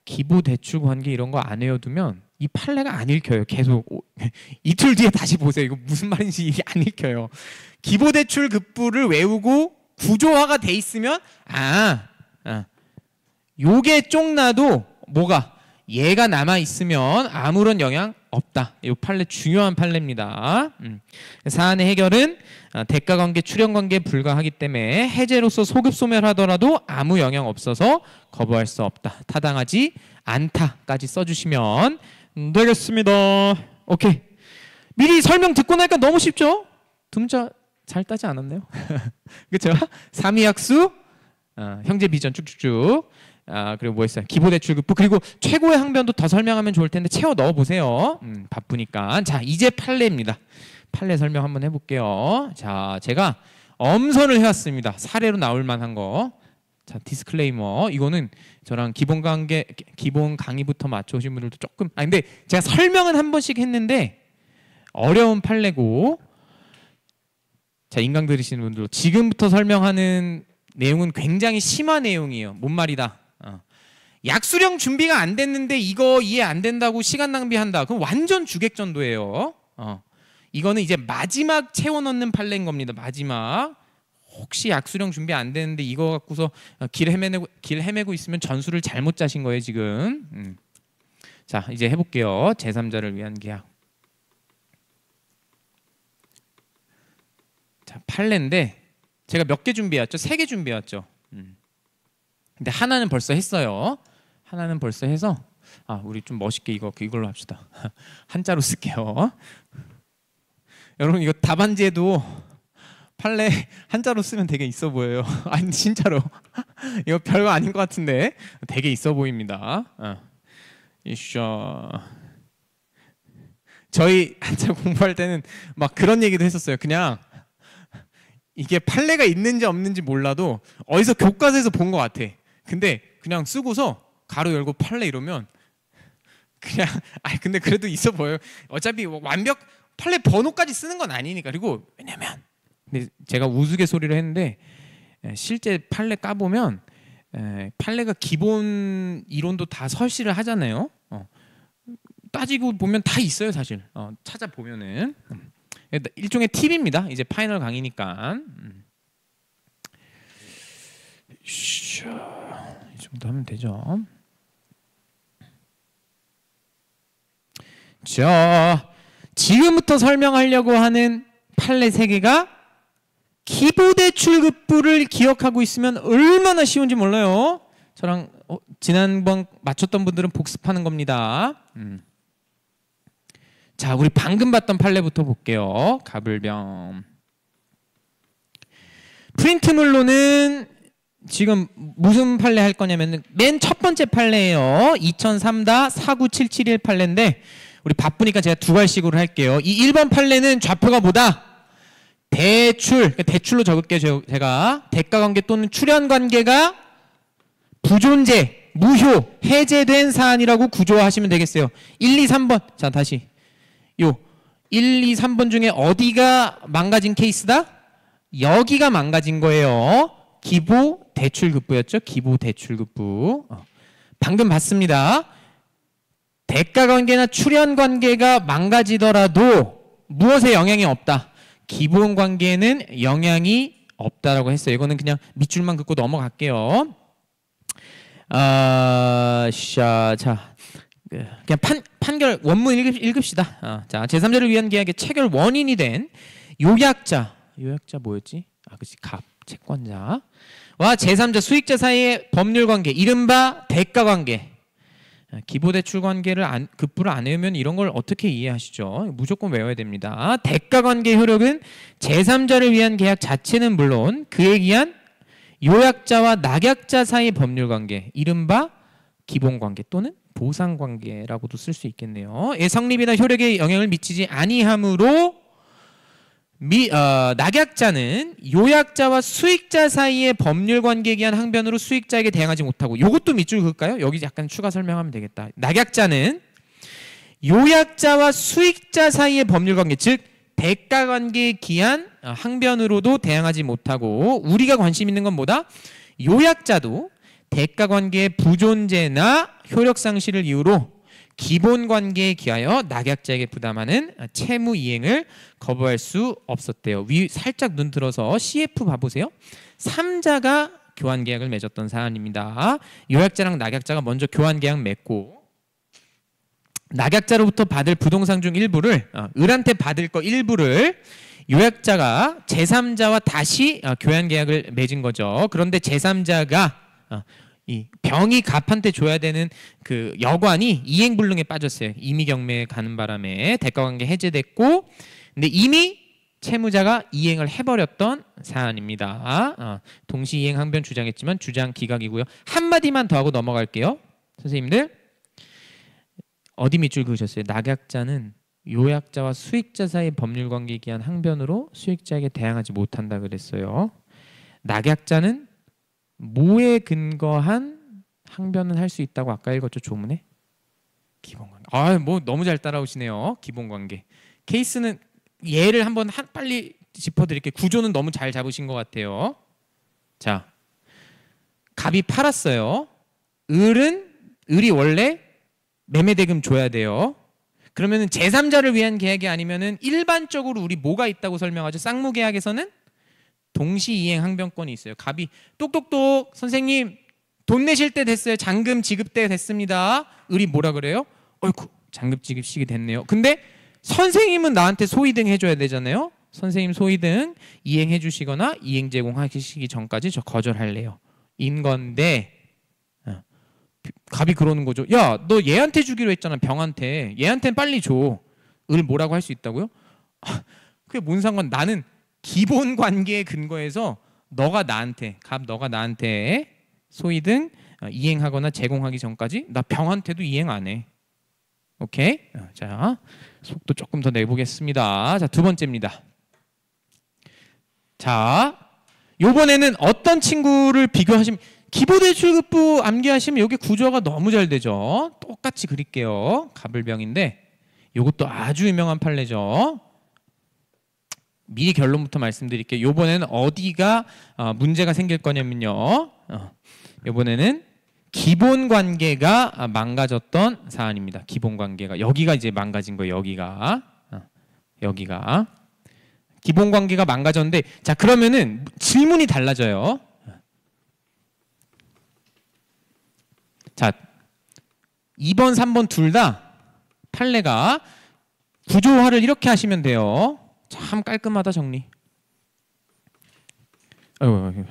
기부대출관계 이런 거 안 외워두면 이 판례가 안 읽혀요. 계속 이틀 뒤에 다시 보세요. 이거 무슨 말인지 이게 안 읽혀요. 기부대출급부를 외우고 구조화가 돼 있으면 요게 쫑나도 뭐가 얘가 남아 있으면 아무런 영향 없다. 이 판례 중요한 판례입니다. 사안의 해결은 대가관계, 출연관계에 불과하기 때문에 해제로서 소급 소멸하더라도 아무 영향 없어서 거부할 수 없다. 타당하지 않다까지 써주시면 되겠습니다. 오케이. 미리 설명 듣고 나니까 너무 쉽죠? 두 문자 잘 따지 않았나요? 그렇죠? 삼위약수, 형제 비전 쭉쭉쭉. 그리고 뭐 했어요? 기보대출급부. 그리고 최고의 항변도 더 설명하면 좋을 텐데 채워 넣어 보세요. 바쁘니까. 자, 이제 판례입니다. 판례 설명 한번 해볼게요. 자, 제가 엄선을 해왔습니다. 사례로 나올 만한 거. 자, 디스클레이머. 이거는 저랑 기본 강의부터 맞춰오신 분들도 조금. 근데 제가 설명은 한 번씩 했는데 어려운 판례고. 자, 인강 들으시는 분들 지금부터 설명하는 내용은 굉장히 심한 내용이에요. 뭔 말이다. 약수령 준비가 안 됐는데 이거 이해 안 된다고 시간 낭비한다. 그럼 완전 주객전도예요. 이거는 이제 마지막 채워 넣는 판례인 겁니다. 마지막. 혹시 약수령 준비 안 되는데 이거 갖고서 길 헤매고 있으면 전술을 잘못 짜신 거예요 지금. 자, 이제 해볼게요. 제3자를 위한 계약. 자, 판례인데 제가 몇 개 준비해왔죠? 3개 준비해왔죠. 근데 하나는 벌써 했어요. 하나는 벌써 해서 우리 좀 멋있게 이걸로 합시다. 한자로 쓸게요. 여러분 이거 답안지에도 판례 한자로 쓰면 되게 있어 보여요. 아니 진짜로 이거 별거 아닌 것 같은데 되게 있어 보입니다. 저희 한자 공부할 때는 막 그런 얘기도 했었어요. 그냥 이게 판례가 있는지 없는지 몰라도 어디서 교과서에서 본 것 같아. 근데 그냥 쓰고서 가로 열고 판례 이러면 그냥 근데 그래도 있어 보여요. 어차피 완벽 판례 번호까지 쓰는 건 아니니까. 그리고 왜냐면 근데 제가 우스갯소리로 했는데 실제 판례 까보면 판례가 기본 이론도 다 설치를 하잖아요. 따지고 보면 다 있어요 사실. 찾아보면은 일종의 팁입니다. 이제 파이널 강의니까. 이 정도 하면 되죠. 자, 지금부터 설명하려고 하는 판례 3개가 기부대출급부를 기억하고 있으면 얼마나 쉬운지 몰라요. 저랑 지난번 맞췄던 분들은 복습하는 겁니다. 자, 우리 방금 봤던 판례부터 볼게요. 가불병. 프린트물로는 지금 무슨 판례 할 거냐면 맨 첫 번째 판례예요. 2003-49771 판례인데 우리 바쁘니까 제가 2갈씩으로 할게요. 이 1번 판례는 좌표가 뭐다? 대출로 적을게요. 제가 대가관계 또는 출연관계가 부존재, 무효, 해제된 사안이라고 구조화하시면 되겠어요. 1, 2, 3번. 자, 다시. 1, 2, 3번 중에 어디가 망가진 케이스다? 여기가 망가진 거예요. 기부대출급부였죠. 기부대출급부. 방금 봤습니다. 대가관계나 출연관계가 망가지더라도 무엇에 영향이 없다. 기본관계에는 영향이 없다라고 했어요. 이거는 그냥 밑줄만 긋고 넘어갈게요. 자, 그냥 판결 원문 읽읍시다. 자, 제3자를 위한 계약의 체결 원인이 된 요약자 뭐였지? 그치, 채권자와 제3자 수익자 사이의 법률관계, 이른바 대가관계. 기부대출 관계를 급부를 안 외우면 이런 걸 어떻게 이해하시죠? 무조건 외워야 됩니다. 대가관계 효력은 제3자를 위한 계약 자체는 물론 그에 기한 요약자와 낙약자 사이의 법률관계, 이른바 기본관계 또는 보상관계라고도 쓸 수 있겠네요. 성립이나 효력에 영향을 미치지 아니하므로 낙약자는 요약자와 수익자 사이의 법률관계에 기한 항변으로 수익자에게 대항하지 못하고, 이것도 밑줄 그을까요? 여기 약간 추가 설명하면 되겠다. 낙약자는 요약자와 수익자 사이의 법률관계, 즉 대가관계에 기한 항변으로도 대항하지 못하고, 우리가 관심 있는 건 뭐다? 요약자도 대가관계의 부존재나 효력상실을 이유로 기본관계에 기하여 낙약자에게 부담하는 채무 이행을 거부할 수 없었대요. 위 살짝 눈 들어서 CF 봐보세요. 3자가 교환계약을 맺었던 사안입니다. 요약자랑 낙약자가 먼저 교환계약 맺고 낙약자로부터 받을 부동산 중 일부를 을한테 받을 거 일부를 요약자가 제3자와 다시 교환계약을 맺은 거죠. 그런데 제3자가 이 병이 갑한테 줘야 되는 그 여관이 이행불능에 빠졌어요. 임의경매에 가는 바람에 대가관계 해제됐고, 근데 이미 채무자가 이행을 해버렸던 사안입니다. 동시이행 항변 주장했지만 주장 기각이고요. 한마디만 더 하고 넘어갈게요. 선생님들 어디 밑줄 그으셨어요? 낙약자는 요약자와 수익자 사이 법률관계에 기한 항변으로 수익자에게 대항하지 못한다 그랬어요. 낙약자는 뭐에 근거한 항변은 할 수 있다고 아까 읽었죠, 조문에? 기본관계. 뭐 너무 잘 따라오시네요. 기본관계. 케이스는 예를 한번 빨리 짚어드릴게요. 구조는 너무 잘 잡으신 것 같아요. 자, 갑이 팔았어요. 을이 원래 매매대금 줘야 돼요. 그러면은 제3자를 위한 계약이 아니면은 일반적으로 우리 뭐가 있다고 설명하죠? 쌍무계약에서는 동시이행 항변권이 있어요. 갑이 똑똑똑 선생님 돈 내실 때 됐어요. 잔금 지급 때 됐습니다. 을이 뭐라 그래요? 어이쿠 잔금 지급 시기 됐네요. 근데 선생님은 나한테 소위등 해줘야 되잖아요. 선생님 소위등 이행해 주시거나 이행 제공하시기 전까지 저 거절할래요. 인 건데 갑이 그러는 거죠. 야, 너 얘한테 주기로 했잖아. 병한테. 얘한테는 빨리 줘. 을 뭐라고 할 수 있다고요? 그게 뭔 상관? 나는 기본 관계에 근거해서 너가 나한테 소위등 이행하거나 제공하기 전까지 나 병한테도 이행 안 해. 오케이? 자, 속도 조금 더 내보겠습니다. 자, 2번째입니다. 자, 요번에는 어떤 친구를 비교하시면 기본대출급부 암기하시면 여기 구조가 너무 잘 되죠. 똑같이 그릴게요. 갑을병인데 이것도 아주 유명한 판례죠. 미리 결론부터 말씀드릴게요. 요번에는 어디가 문제가 생길 거냐면요. 요번에는 기본관계가 망가졌던 사안입니다. 기본관계가 여기가 이제 망가진 거예요. 여기가 기본관계가 망가졌는데, 자 그러면은 질문이 달라져요. 자 2번 3번 둘 다 판례가 구조화를 이렇게 하시면 돼요. 참 깔끔하다 정리. 아이고.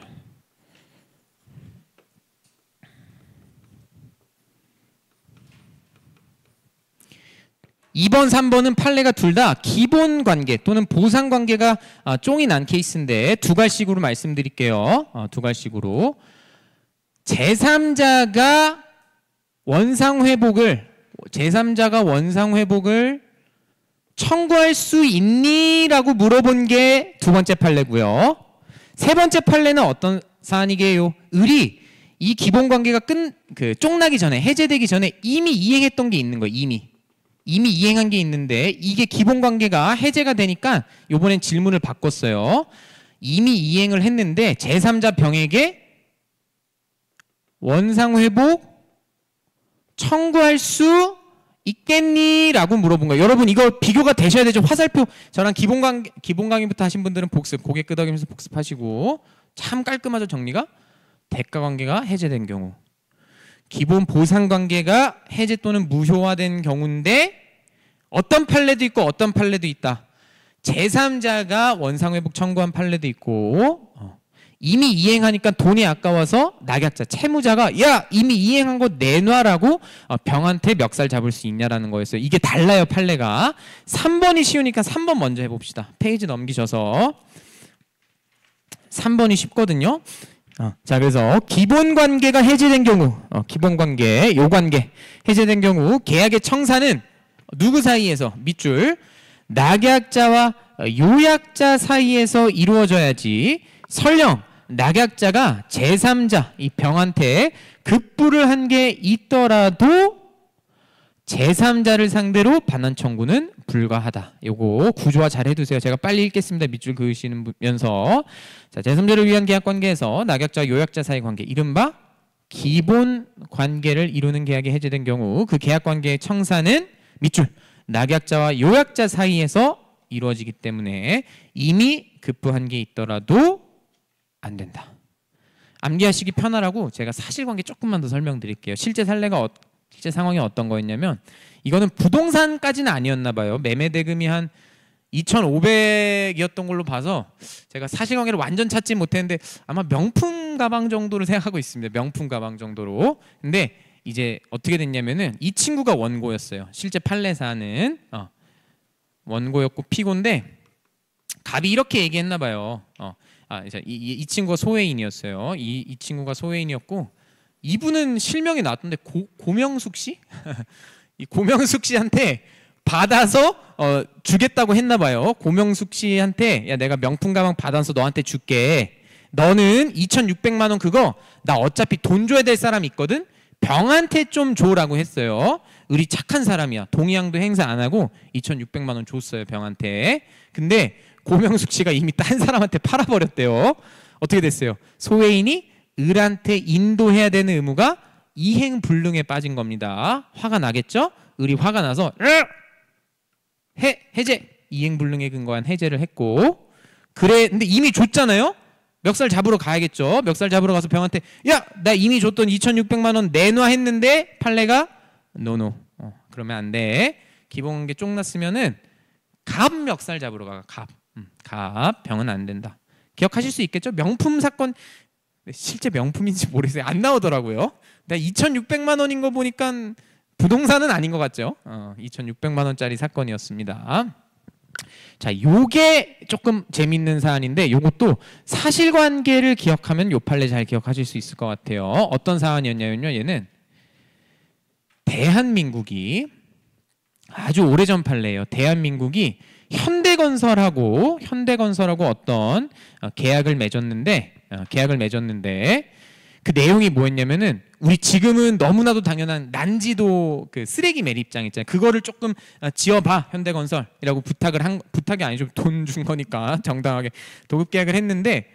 2번, 3번은 판례가 둘 다 기본관계 또는 보상관계가 쫑이 난 케이스인데 두 갈식으로 말씀드릴게요. 두 갈식으로. 제3자가 원상회복을 청구할 수 있니? 라고 물어본 게 두 번째 판례고요. 세 번째 판례는 어떤 사안이게요? 을이 이 기본관계가 쫑나기 전에, 해제되기 전에 이미 이행했던 게 있는 거예요. 이미 이행한 게 있는데 이게 기본관계가 해제가 되니까 이번엔 질문을 바꿨어요. 이미 이행을 했는데 제3자 병에게 원상회복 청구할 수 있겠니? 라고 물어본 거예요. 여러분 이거 비교가 되셔야 되죠. 화살표 저랑 기본 강의부터 하신 분들은 복습, 고개 끄덕이면서 복습하시고. 참 깔끔하죠 정리가. 대가관계가 해제된 경우, 기본 보상관계가 해제 또는 무효화된 경우인데 어떤 판례도 있고 어떤 판례도 있다. 제3자가 원상회복 청구한 판례도 있고, 이미 이행하니까 돈이 아까워서 낙약자, 채무자가 야 이미 이행한 거 내놔라고 병한테 멱살 잡을 수 있냐라는 거였어요. 이게 달라요 판례가. 3번이 쉬우니까 3번 먼저 해봅시다. 페이지 넘기셔서. 3번이 쉽거든요. 자 그래서 기본관계가 해제된 경우, 기본관계, 요관계 해제된 경우 계약의 청사는 누구 사이에서? 밑줄 낙약자와 요약자 사이에서 이루어져야지, 설령 낙약자가 제3자 이 병한테 급부를 한 게 있더라도 제3자를 상대로 반환 청구는 불가하다. 요거 구조화 잘 해두세요. 제가 빨리 읽겠습니다. 밑줄 그으시면서. 자, 제3자를 위한 계약 관계에서 낙약자와 요약자 사이 관계, 이른바 기본 관계를 이루는 계약이 해제된 경우 그 계약 관계의 청사는 밑줄 낙약자와 요약자 사이에서 이루어지기 때문에 이미 급부한 게 있더라도 안 된다. 암기하시기 편하라고 제가 사실관계 조금만 더 설명드릴게요. 실제 상황이 어떤 거였냐면, 이거는 부동산까지는 아니었나 봐요. 매매 대금이 한 2,500이었던 걸로 봐서 제가 사실관계를 완전 찾지 못했는데 아마 명품 가방 정도를 생각하고 있습니다. 명품 가방 정도로. 근데 이제 어떻게 됐냐면은 이 친구가 원고였어요. 실제 판례사는 원고였고 피고인데 갑이 이렇게 얘기했나 봐요. 이 친구가 소외인이었어요. 이 친구가 소외인이었고 이분은 실명이 나왔던데 고명숙 씨? 이 고명숙 씨한테 받아서 주겠다고 했나 봐요. 고명숙 씨한테 야 내가 명품 가방 받아서 너한테 줄게. 너는 2,600만 원 그거 나 어차피 돈 줘야 될 사람 있거든. 병한테 좀 줘라고 했어요. 을이 착한 사람이야. 동의양도 행사 안 하고 2,600만 원 줬어요 병한테. 근데 고명숙 씨가 이미 딴 사람한테 팔아버렸대요. 어떻게 됐어요? 소외인이 을한테 인도해야 되는 의무가 이행불능에 빠진 겁니다. 화가 나겠죠? 을이 화가 나서 해제, 이행불능에 근거한 해제를 했고, 그래 근데 이미 줬잖아요. 멱살 잡으러 가야겠죠. 멱살 잡으러 가서 병한테 야 나 이미 줬던 2,600만 원 내놔 했는데 판례가 노노. 그러면 안 돼. 기본관계 쫑났으면은 갑 멱살 잡으러 가. 갑 병은 안 된다. 기억하실 수 있겠죠? 명품 사건 실제 명품인지 모르겠어요. 안 나오더라고요. 내가 2,600만 원인 거 보니까 부동산은 아닌 것 같죠? 2,600만 원짜리 사건이었습니다. 자, 요게 조금 재밌는 사안인데 요것도 사실관계를 기억하면 요 판례 잘 기억하실 수 있을 것 같아요. 어떤 사안이었냐면요. 얘는 대한민국이 아주 오래전 판례예요. 대한민국이 현대건설하고 어떤 계약을 맺었는데 그 내용이 뭐였냐면은 우리 지금은 너무나도 당연한 난지도 그 쓰레기 매립장 있잖아요. 그거를 조금 지어봐 현대건설이라고 부탁이 아니죠. 돈 준 거니까 정당하게 도급 계약을 했는데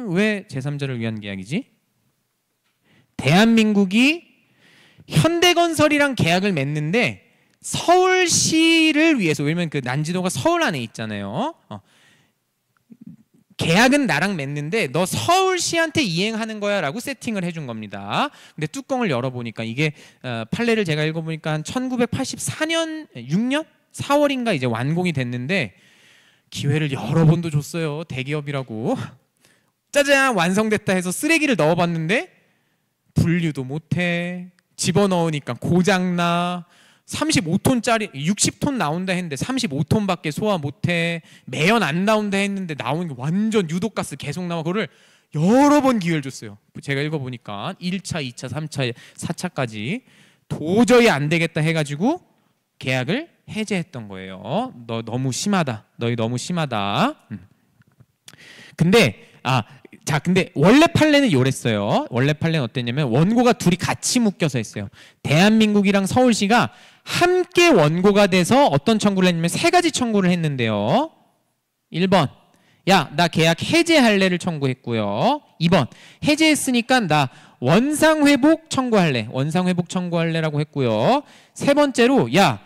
왜 제3자를 위한 계약이지? 대한민국이 현대건설이랑 계약을 맺는데 서울시를 위해서 왜냐면 그 난지도가 서울 안에 있잖아요. 계약은 나랑 맺는데 너 서울시한테 이행하는 거야 라고 세팅을 해준 겁니다. 근데 뚜껑을 열어보니까 이게 판례를 제가 읽어보니까 한 1984년 6년 4월인가 이제 완공이 됐는데 기회를 여러 번도 줬어요. 대기업이라고. 짜잔 완성됐다 해서 쓰레기를 넣어봤는데 분류도 못해. 집어넣으니까 고장나. 35톤짜리 60톤 나온다 했는데 35톤밖에 소화 못해. 매연 안 나온다 했는데 나오는 게 완전 유독가스 계속 나와. 그거를 여러 번 기회를 줬어요. 제가 읽어보니까 1차, 2차, 3차, 4차까지 도저히 안 되겠다 해가지고 계약을 해제했던 거예요. 너 너무 심하다. 너희 너무 심하다. 근데 근데 원래 판례는 요랬어요. 원래 판례는 어땠냐면 원고가 둘이 같이 묶여서 했어요. 대한민국이랑 서울시가 함께 원고가 돼서 어떤 청구를 했냐면 세 가지 청구를 했는데요. 1번 야, 나 계약 해제할래를 청구했고요. 2번 해제했으니까 나 원상회복 청구할래. 원상회복 청구할래라고 했고요. 세 번째로 야,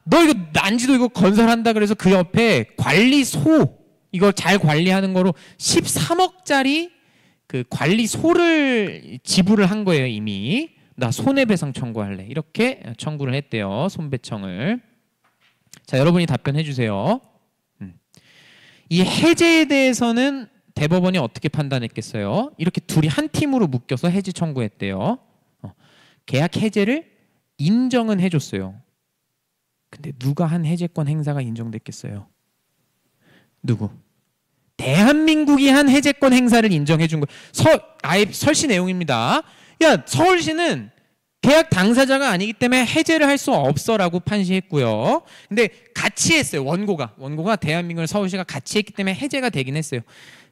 너 이거 난지도 이거 건설한다 그래서 그 옆에 관리소 이걸 잘 관리하는 거로 13억짜리 그 관리소를 지불을 한 거예요. 이미 나 손해배상 청구할래 이렇게 청구를 했대요. 손배청을. 자, 여러분이 답변해 주세요. 이 해제에 대해서는 대법원이 어떻게 판단했겠어요? 이렇게 둘이 한 팀으로 묶여서 해지 청구했대요. 계약 해제를 인정은 해줬어요. 근데 누가 한 해제권 행사가 인정됐겠어요? 누구? 대한민국이 한 해제권 행사를 인정해 준 거. 아예 설시 내용입니다. 야, 서울시는 계약 당사자가 아니기 때문에 해제를 할 수 없어라고 판시했고요. 근데 같이 했어요. 원고가 대한민국을 서울시가 같이 했기 때문에 해제가 되긴 했어요.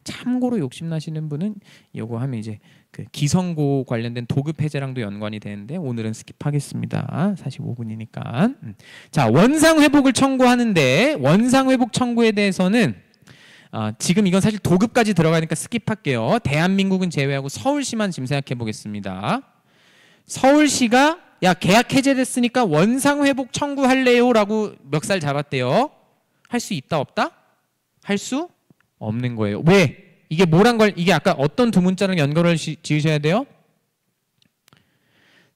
참고로 욕심나시는 분은 이거 하면 이제 그 기성고 관련된 도급 해제랑도 연관이 되는데 오늘은 스킵하겠습니다. 45분이니까. 자, 원상회복을 청구하는데 원상회복 청구에 대해서는 지금 이건 사실 도급까지 들어가니까 스킵할게요. 대한민국은 제외하고 서울시만 지금 생각해 보겠습니다. 서울시가 야, 계약 해제됐으니까 원상회복 청구할래요 라고 멱살 잡았대요. 할 수 있다 없다? 할 수 없는 거예요. 왜? 이게 아까 어떤 두 문자랑 연결을 지으셔야 돼요?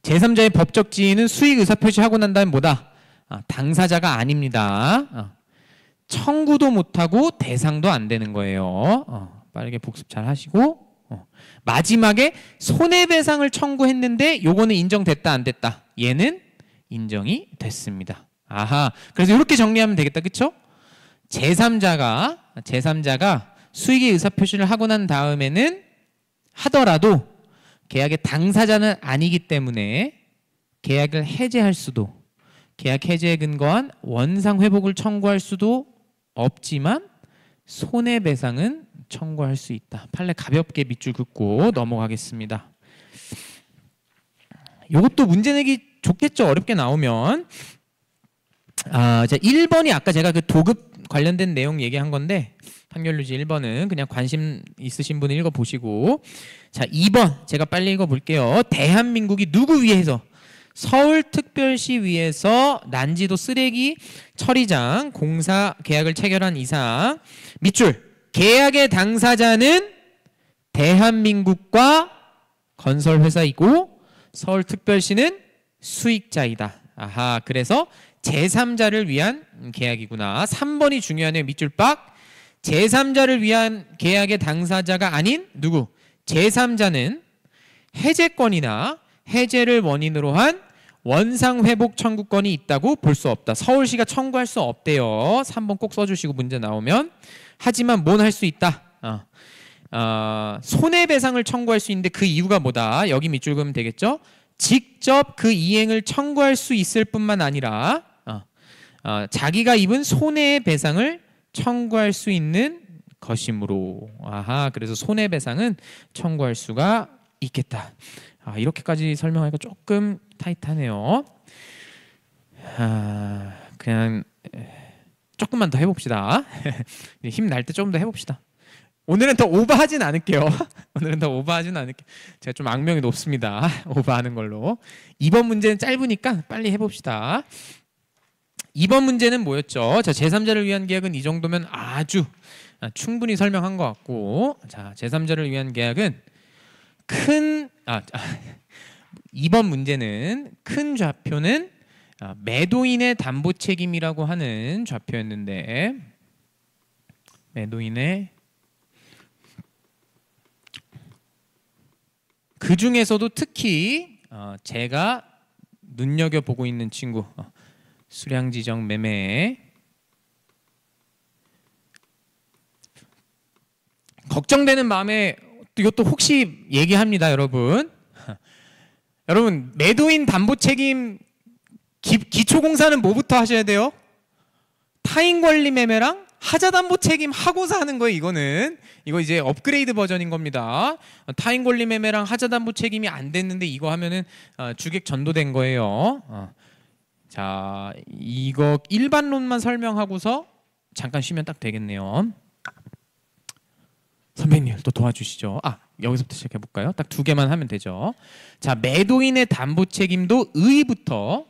제3자의 법적 지위는 수익 의사표시하고 난 다음에 뭐다? 당사자가 아닙니다. 청구도 못하고 대상도 안 되는 거예요. 빠르게 복습 잘 하시고 마지막에 손해배상을 청구했는데 요거는 인정됐다 안 됐다? 얘는 인정이 됐습니다. 아하, 그래서 이렇게 정리하면 되겠다. 그쵸? 제3자가 수익의 의사표시를 하고 난 다음에는 하더라도 계약의 당사자는 아니기 때문에 계약을 해제할 수도 계약 해제에 근거한 원상회복을 청구할 수도 없지만 손해배상은 청구할 수 있다. 판례 가볍게 밑줄 긋고 넘어가겠습니다. 이것도 문제 내기 좋겠죠. 어렵게 나오면. 자, 1번이 아까 제가 그 도급 관련된 내용 얘기한 건데 판결유지 1번은 그냥 관심 있으신 분은 읽어보시고, 자 2번 제가 빨리 읽어볼게요. 대한민국이 누구 위해서? 서울특별시 위에서 난지도 쓰레기 처리장 공사 계약을 체결한 이상 밑줄 계약의 당사자는 대한민국과 건설회사이고 서울특별시는 수익자이다. 아하, 그래서 제3자를 위한 계약이구나. 3번이 중요하네요. 밑줄 빡. 제3자를 위한 계약의 당사자가 아닌 누구? 제3자는 해제권이나 해제를 원인으로 한 원상회복 청구권이 있다고 볼 수 없다. 서울시가 청구할 수 없대요. 3번 꼭 써주시고 문제 나오면. 하지만 뭔 할 수 있다? 손해배상을 청구할 수 있는데 그 이유가 뭐다? 여기 밑줄 그으면 되겠죠? 직접 그 이행을 청구할 수 있을 뿐만 아니라 자기가 입은 손해배상을 청구할 수 있는 것이므로. 아하, 그래서 손해배상은 청구할 수가 있겠다. 이렇게까지 설명하니까 조금 타이트하네요. 그냥 조금만 더 해봅시다. 힘 날 때 좀 더 해봅시다. 오늘은 더 오버하진 않을게요. 오늘은 더 오버하진 않을게요. 제가 좀 악명이 높습니다. 오버하는 걸로. 2번 문제는 짧으니까 빨리 해봅시다. 2번 문제는 뭐였죠? 자, 제3자를 위한 계약은 이 정도면 아주 충분히 설명한 것 같고, 자, 제3자를 위한 계약은 2번 문제는 큰 좌표는 매도인의 담보 책임이라고 하는 좌표였는데, 매도인의 그 중에서도 특히 제가 눈여겨보고 있는 친구, 수량지정 매매, 걱정되는 마음에 이것도 혹시 얘기합니다, 여러분. 여러분, 매도인 담보 책임 기초공사는 뭐부터 하셔야 돼요? 타인 권리 매매랑 하자 담보 책임 하고서 하는 거예요. 이거 이제 업그레이드 버전인 겁니다. 타인 권리 매매랑 하자 담보 책임이 안 됐는데 이거 하면은 주객 전도된 거예요. 자, 이거 일반론만 설명하고서 잠깐 쉬면 딱 되겠네요. 선배님 또 도와주시죠. 여기서부터 시작해 볼까요? 딱 2개만 하면 되죠. 자, 매도인의 담보 책임도 의부터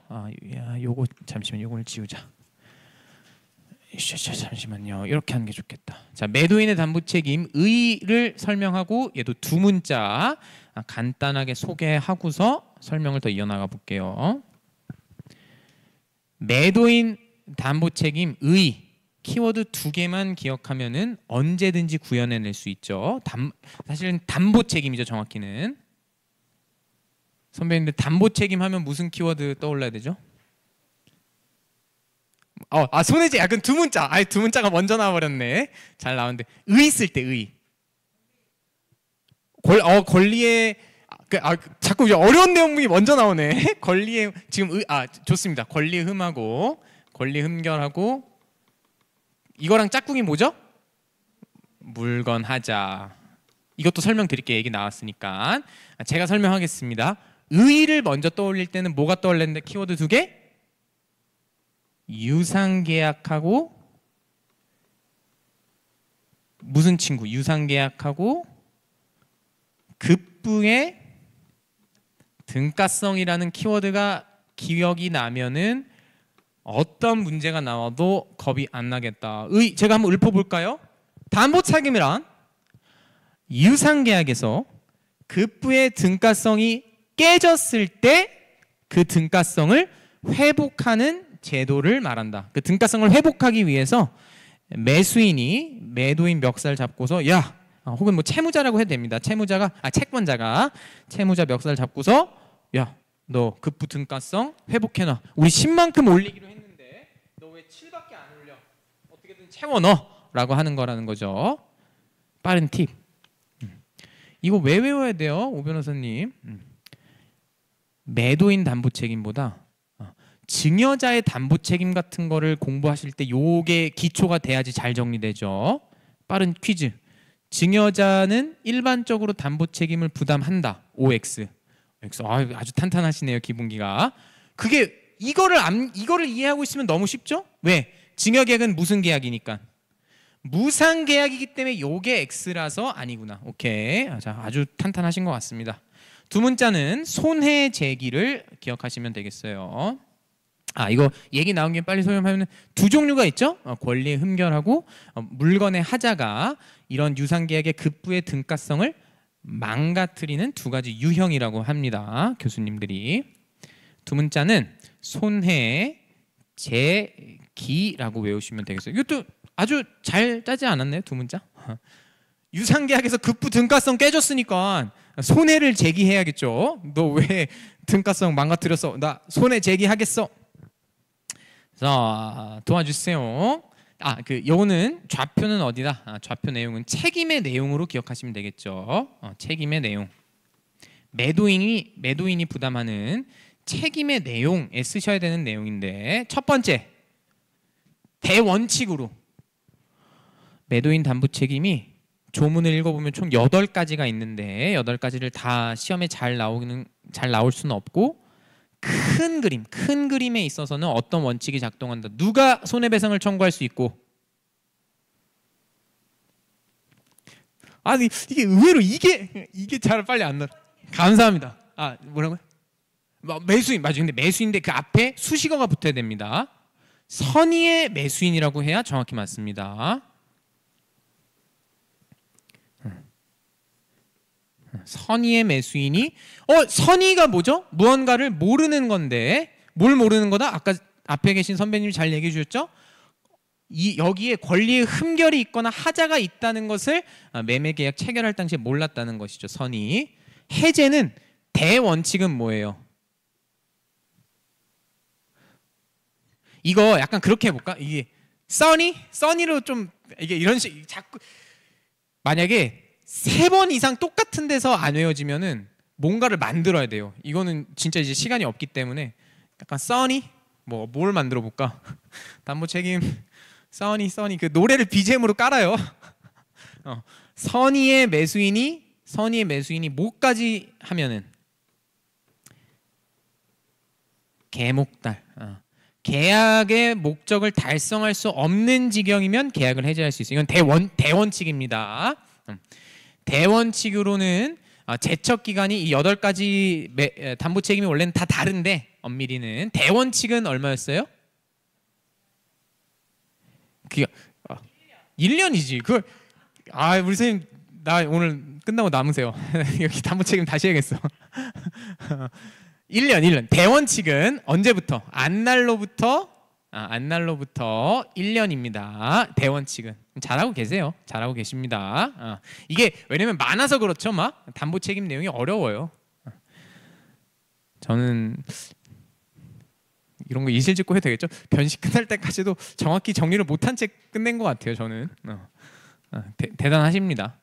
요거 잠시만, 요걸 지우자. 잠시만요. 이렇게 하는 게 좋겠다. 자, 매도인의 담보 책임 의를 설명하고 얘도 2문자 간단하게 소개하고서 설명을 더 이어나가 볼게요. 매도인 담보 책임 의 키워드 2개만 기억하면은 언제든지 구현해낼 수 있죠. 사실은 담보 책임이죠, 정확히는. 선배님들 담보 책임 하면 무슨 키워드 떠올라야 되죠? 손해제. 그럼 2문자. 2문자가 먼저 나와버렸네. 잘 나왔는데 의 쓸 때 의. 권리의 자꾸 이제 어려운 내용이 먼저 나오네. 권리의 지금 좋습니다. 권리 흠하고 권리 흠결하고 이거랑 짝꿍이 뭐죠? 물건 하자. 이것도 설명드릴게요. 얘기 나왔으니까. 제가 설명하겠습니다. 의의를 먼저 떠올릴 때는 뭐가 떠올렸는데 키워드 2개? 유상계약하고 무슨 친구? 유상계약하고 급부의 등가성이라는 키워드가 기억이 나면은 어떤 문제가 나와도 겁이 안 나겠다. 제가 한번 읊어볼까요? 담보 책임이란 유상계약에서 급부의 등가성이 깨졌을 때 그 등가성을 회복하는 제도를 말한다. 그 등가성을 회복하기 위해서 매수인이 매도인 멱살 잡고서 혹은 뭐 채무자라고 해도 됩니다. 채권자가 채무자 멱살 잡고서 너 급부 등가성 회복해놔. 우리 10만큼 올리기로 했는데 너 왜 7밖에 안 올려? 어떻게든 채워 넣어라고 하는 거라는 거죠. 빠른 팁. 이거 왜 외워야 돼요, 오 변호사님? 매도인 담보 책임보다 증여자의 담보 책임 같은 거를 공부하실 때 요게 기초가 돼야지 잘 정리되죠. 빠른 퀴즈. 증여자는 일반적으로 담보 책임을 부담한다. OX. 아주 탄탄하시네요, 기본기가. 이거를 이해하고 있으면 너무 쉽죠? 왜? 증여계약은 무슨 계약이니까? 무상계약이기 때문에 요게 X라서 아니구나. 오케이. 아주 탄탄하신 것 같습니다. 2문자는 손해 제기를 기억하시면 되겠어요. 이거 얘기 나온 김에 빨리 설명하면 2종류가 있죠. 권리의 흠결하고 물건의 하자가 이런 유상계약의 급부의 등가성을 망가뜨리는 2가지 유형이라고 합니다. 교수님들이. 2문자는 손해 제기라고 외우시면 되겠어요. 이것도 아주 잘 짜지 않았나요? 2문자? 유상계약에서 급부 등가성 깨졌으니까 손해를 제기해야겠죠. 너 왜 등가성 망가뜨렸어? 나 손해 제기하겠어. 자, 도와주세요. 요거는 좌표는 어디다? 좌표 내용은 책임의 내용으로 기억하시면 되겠죠. 책임의 내용. 매도인이 부담하는 책임의 내용에 쓰셔야 되는 내용인데, 첫 번째 대원칙으로 매도인 담보 책임이 조문을 읽어보면 총 8가지가 있는데 8가지를 다 시험에 잘 나올 수는 없고 큰 그림에 있어서는 어떤 원칙이 작동한다. 누가 손해배상을 청구할 수 있고 아니 이게 의외로 이게 잘 빨리 안 나. 감사합니다. 아 뭐라고요? 매수인 맞아요. 근데 매수인데 그 앞에 수식어가 붙어야 됩니다. 선의의 매수인이라고 해야 정확히 맞습니다. 선의의 매수인이 선의가 뭐죠? 무언가를 모르는 건데 뭘 모르는 거다? 아까 앞에 계신 선배님이 잘 얘기해 주셨죠? 여기에 권리의 흠결이 있거나 하자가 있다는 것을 매매계약 체결할 당시에 몰랐다는 것이죠. 선의. 해제는 대원칙은 뭐예요? 이거 약간 그렇게 해볼까? 이게 써니로 좀 이게 이런 식 자꾸 만약에 3번 이상 똑같은 데서 안 외워지면은 뭔가를 만들어야 돼요. 이거는 진짜 이제 시간이 없기 때문에 약간 써니 뭘 만들어 볼까? 담보 책임 써니 그 노래를 BGM으로 깔아요. 선의의 매수인이 뭐까지 하면은 계목달 계약의 목적을 달성할 수 없는 지경이면 계약을 해제할 수 있어요. 이건 대원칙입니다. 대원칙으로는 제척 기간이 이 8가지 담보 책임이 원래는 다 다른데 엄밀히는 대원칙은 얼마였어요? 1년이지. 그걸 우리 선생님 나 오늘 끝나고 남으세요. 여기 담보 책임 다시 해야겠어. 1년. 대원칙은 언제부터? 안날로부터 1년입니다. 대원칙은. 잘하고 계세요. 잘하고 계십니다. 이게 왜냐면 많아서 그렇죠. 막 담보 책임 내용이 어려워요. 저는 이런 거 이실 짓고 해도 되겠죠? 변식 끝날 때까지도 정확히 정리를 못한 채 끝낸 것 같아요. 저는 대단하십니다.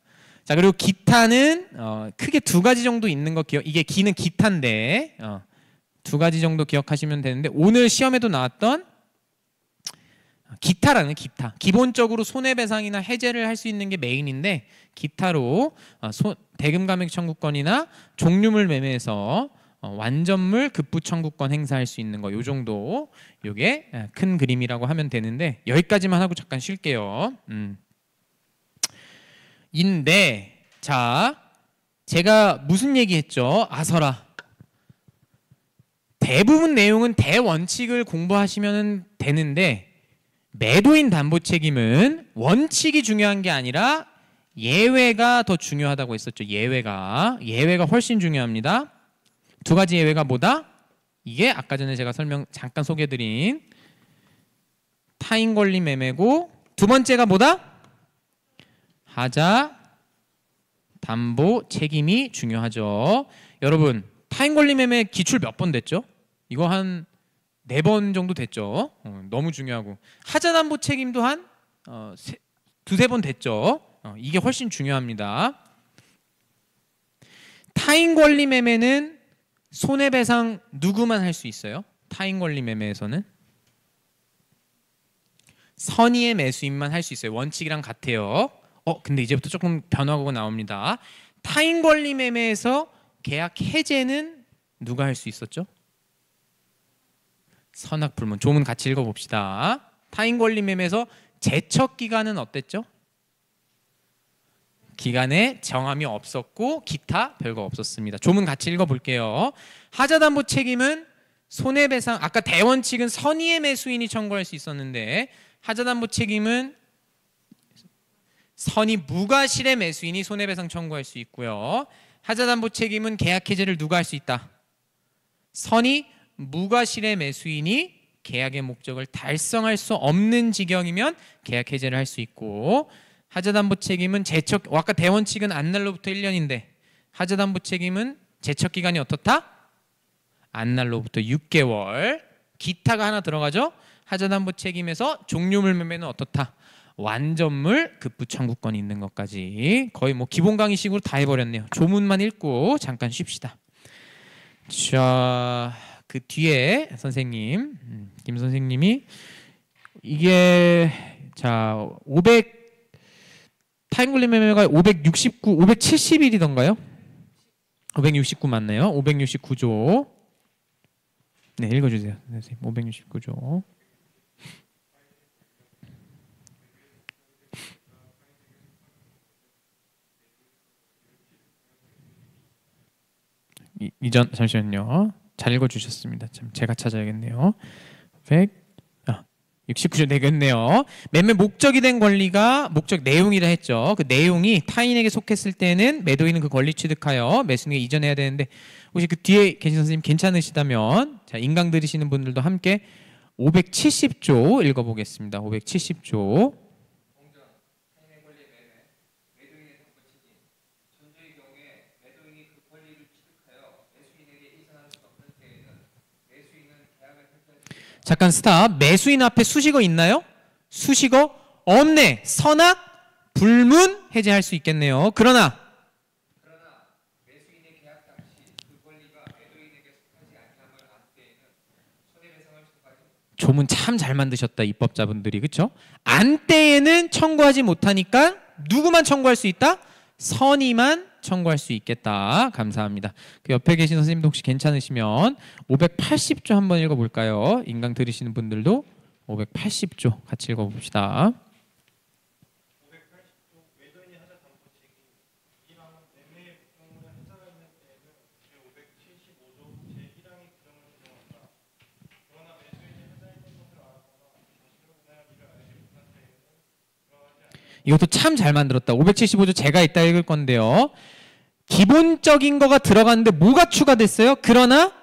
자 그리고 기타는 크게 2가지 정도 있는 거 이게 기는 기타인데 2가지 정도 기억하시면 되는데 오늘 시험에도 나왔던 기타라는 기타 기본적으로 손해배상이나 해제를 할 수 있는 게 메인인데 기타로 대금감액 청구권이나 종류물 매매에서 완전물 급부 청구권 행사할 수 있는 거 요 정도 요게 큰 그림이라고 하면 되는데 여기까지만 하고 잠깐 쉴게요. 인데 자 제가 무슨 얘기했죠? 아서라 대부분 내용은 대원칙을 공부하시면 되는데 매도인 담보 책임은 원칙이 중요한 게 아니라 예외가 더 중요하다고 했었죠. 예외가 훨씬 중요합니다. 2가지 예외가 뭐다? 이게 아까 전에 제가 잠깐 소개해드린 타인 권리 매매고 2번째가 뭐다? 하자 담보 책임이 중요하죠. 여러분 타인 권리 매매 기출 몇 번 됐죠? 이거 한 4번 정도 됐죠. 너무 중요하고 하자 담보 책임도 한 2-3번 됐죠. 이게 훨씬 중요합니다. 타인 권리 매매는 손해배상 누구만 할 수 있어요? 타인 권리 매매에서는 선의의 매수인만 할 수 있어요. 원칙이랑 같아요. 근데 이제부터 조금 변화가 나옵니다. 타인 권리 매매에서 계약 해제는 누가 할 수 있었죠? 선악불문. 조문 같이 읽어봅시다. 타인 권리 매매에서 제척 기간은 어땠죠? 기간에 정함이 없었고 기타 별거 없었습니다. 조문 같이 읽어볼게요. 하자담보 책임은 손해배상 아까 대원칙은 선의의 매수인이 청구할 수 있었는데 하자담보 책임은 선의 무과실의 매수인이 손해배상 청구할 수 있고요. 하자담보 책임은 계약 해제를 누가 할 수 있다? 선의 무과실의 매수인이 계약의 목적을 달성할 수 없는 지경이면 계약 해제를 할 수 있고 하자담보 책임은 제척 아까 대원칙은 안날로부터 1년인데 하자담보 책임은 제척 기간이 어떻다? 안날로부터 6개월. 기타가 하나 들어가죠. 하자담보 책임에서 종류물 매매는 어떻다? 완전물 급부 청구권이 있는 것까지 거의 뭐 기본 강의식으로 다 해버렸네요. 조문만 읽고 잠깐 쉽시다. 자, 그 뒤에 선생님 김 선생님이 이게 자 타인 권리 매매가 569, 570일이던가요? 569 맞나요? 569조. 네, 읽어주세요. 선생님, 569조. 이전 잠시만요. 잘 읽어주셨습니다. 참 제가 찾아야겠네요. 69조 되겠네요. 매매 목적이 된 권리가 목적 내용이라 했죠. 그 내용이 타인에게 속했을 때는 매도인은 그 권리 취득하여 매수인에게 이전해야 되는데 혹시 그 뒤에 계신 선생님 괜찮으시다면 자, 인강 들으시는 분들도 함께 570조 읽어보겠습니다. 570조. 잠깐 스탑. 매수인 앞에 수식어 있나요? 수식어 없네. 선악, 불문 해제할 수 있겠네요. 그러나 매수인의 계약 당시 그 권리가 매도인에게 속하지 아니함을 안 때에는 손해배상을 청구하지. 조문 참 잘 만드셨다 입법자분들이. 그렇죠? 안 때에는 청구하지 못하니까 누구만 청구할 수 있다? 선의만 청구할 수 있겠다. 감사합니다. 그 옆에 계신 선생님도 혹시 괜찮으시면 580조 한번 읽어볼까요? 인강 들으시는 분들도 580조 같이 읽어봅시다. 580조 매도인이 하자 담보 책임 2항은 매매 목적물에 하자가 있는 때에는 제575조 제1항의 규정을 적용한다. 그러나 매수인이 하자 있는 것을 알았거나 자신으로 인하여 이를 알지 못한 때에는 그러하지 않는다. 이것도 참 잘 만들었다. 575조 제가 이따 읽을 건데요. 기본적인 거가 들어갔는데 뭐가 추가됐어요? 그러나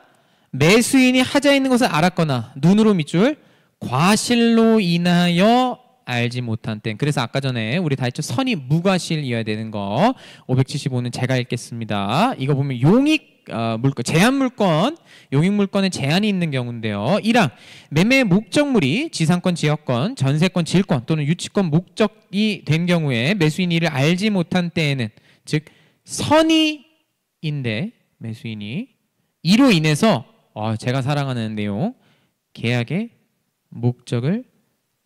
매수인이 하자 있는 것을 알았거나 눈으로 밑줄 과실로 인하여 알지 못한 땐. 그래서 아까 전에 우리 다 했죠. 선이 무과실이어야 되는 거. 575는 제가 읽겠습니다. 이거 보면 용익 물건, 제한 물건, 용익 물건에 제한이 있는 경우인데요. 1항 매매 목적물이 지상권, 지역권, 전세권, 질권 또는 유치권 목적이 된 경우에 매수인이 이를 알지 못한 때에는 즉 선의인데 매수인이 이로 인해서 제가 사랑하는 내용 계약의 목적을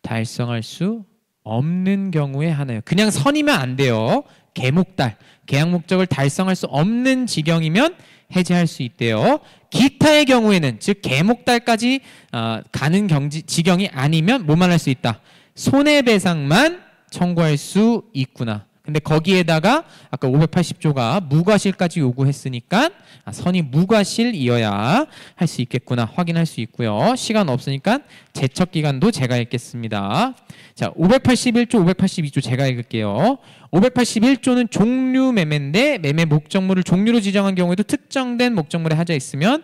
달성할 수 없는 경우에 하나요. 그냥 선이면 안 돼요. 계목달 계약 목적을 달성할 수 없는 지경이면 해제할 수 있대요. 기타의 경우에는 즉 계목달까지 가는 지경이 아니면 뭐만 할 수 있다. 손해배상만 청구할 수 있구나. 근데 거기에다가 아까 580조가 무과실까지 요구했으니까 선이 무과실이어야 할 수 있겠구나 확인할 수 있고요. 시간 없으니까 제척 기간도 제가 읽겠습니다. 자, 581조, 582조 제가 읽을게요. 581조는 종류 매매인데 매매 목적물을 종류로 지정한 경우에도 특정된 목적물에 하자 있으면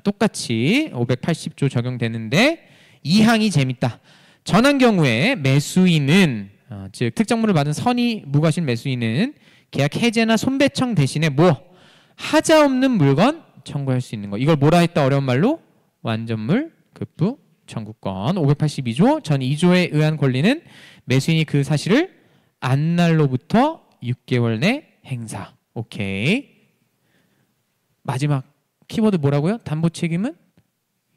똑같이 580조 적용되는데 2항이 재밌다. 전한 경우에 매수인은 즉 특정물을 받은 선의 무과실 매수인은 계약 해제나 손배청 대신에 하자 없는 물건 청구할 수 있는 거. 이걸 뭐라 했다 어려운 말로? 완전물 급부 청구권. 582조 전 2조에 의한 권리는 매수인이 그 사실을 안날로부터 6개월 내 행사. 오케이. 마지막 키워드 뭐라고요? 담보 책임은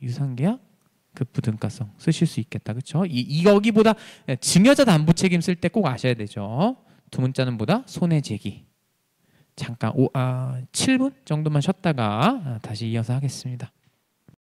유상계약 급부 등가성 쓰실 수 있겠다. 그렇죠? 여기보다 증여자 담보 책임 쓸 때 꼭 아셔야 되죠. 두 문자는 보다 손해제기. 잠깐 7분 정도만 쉬었다가 다시 이어서 하겠습니다.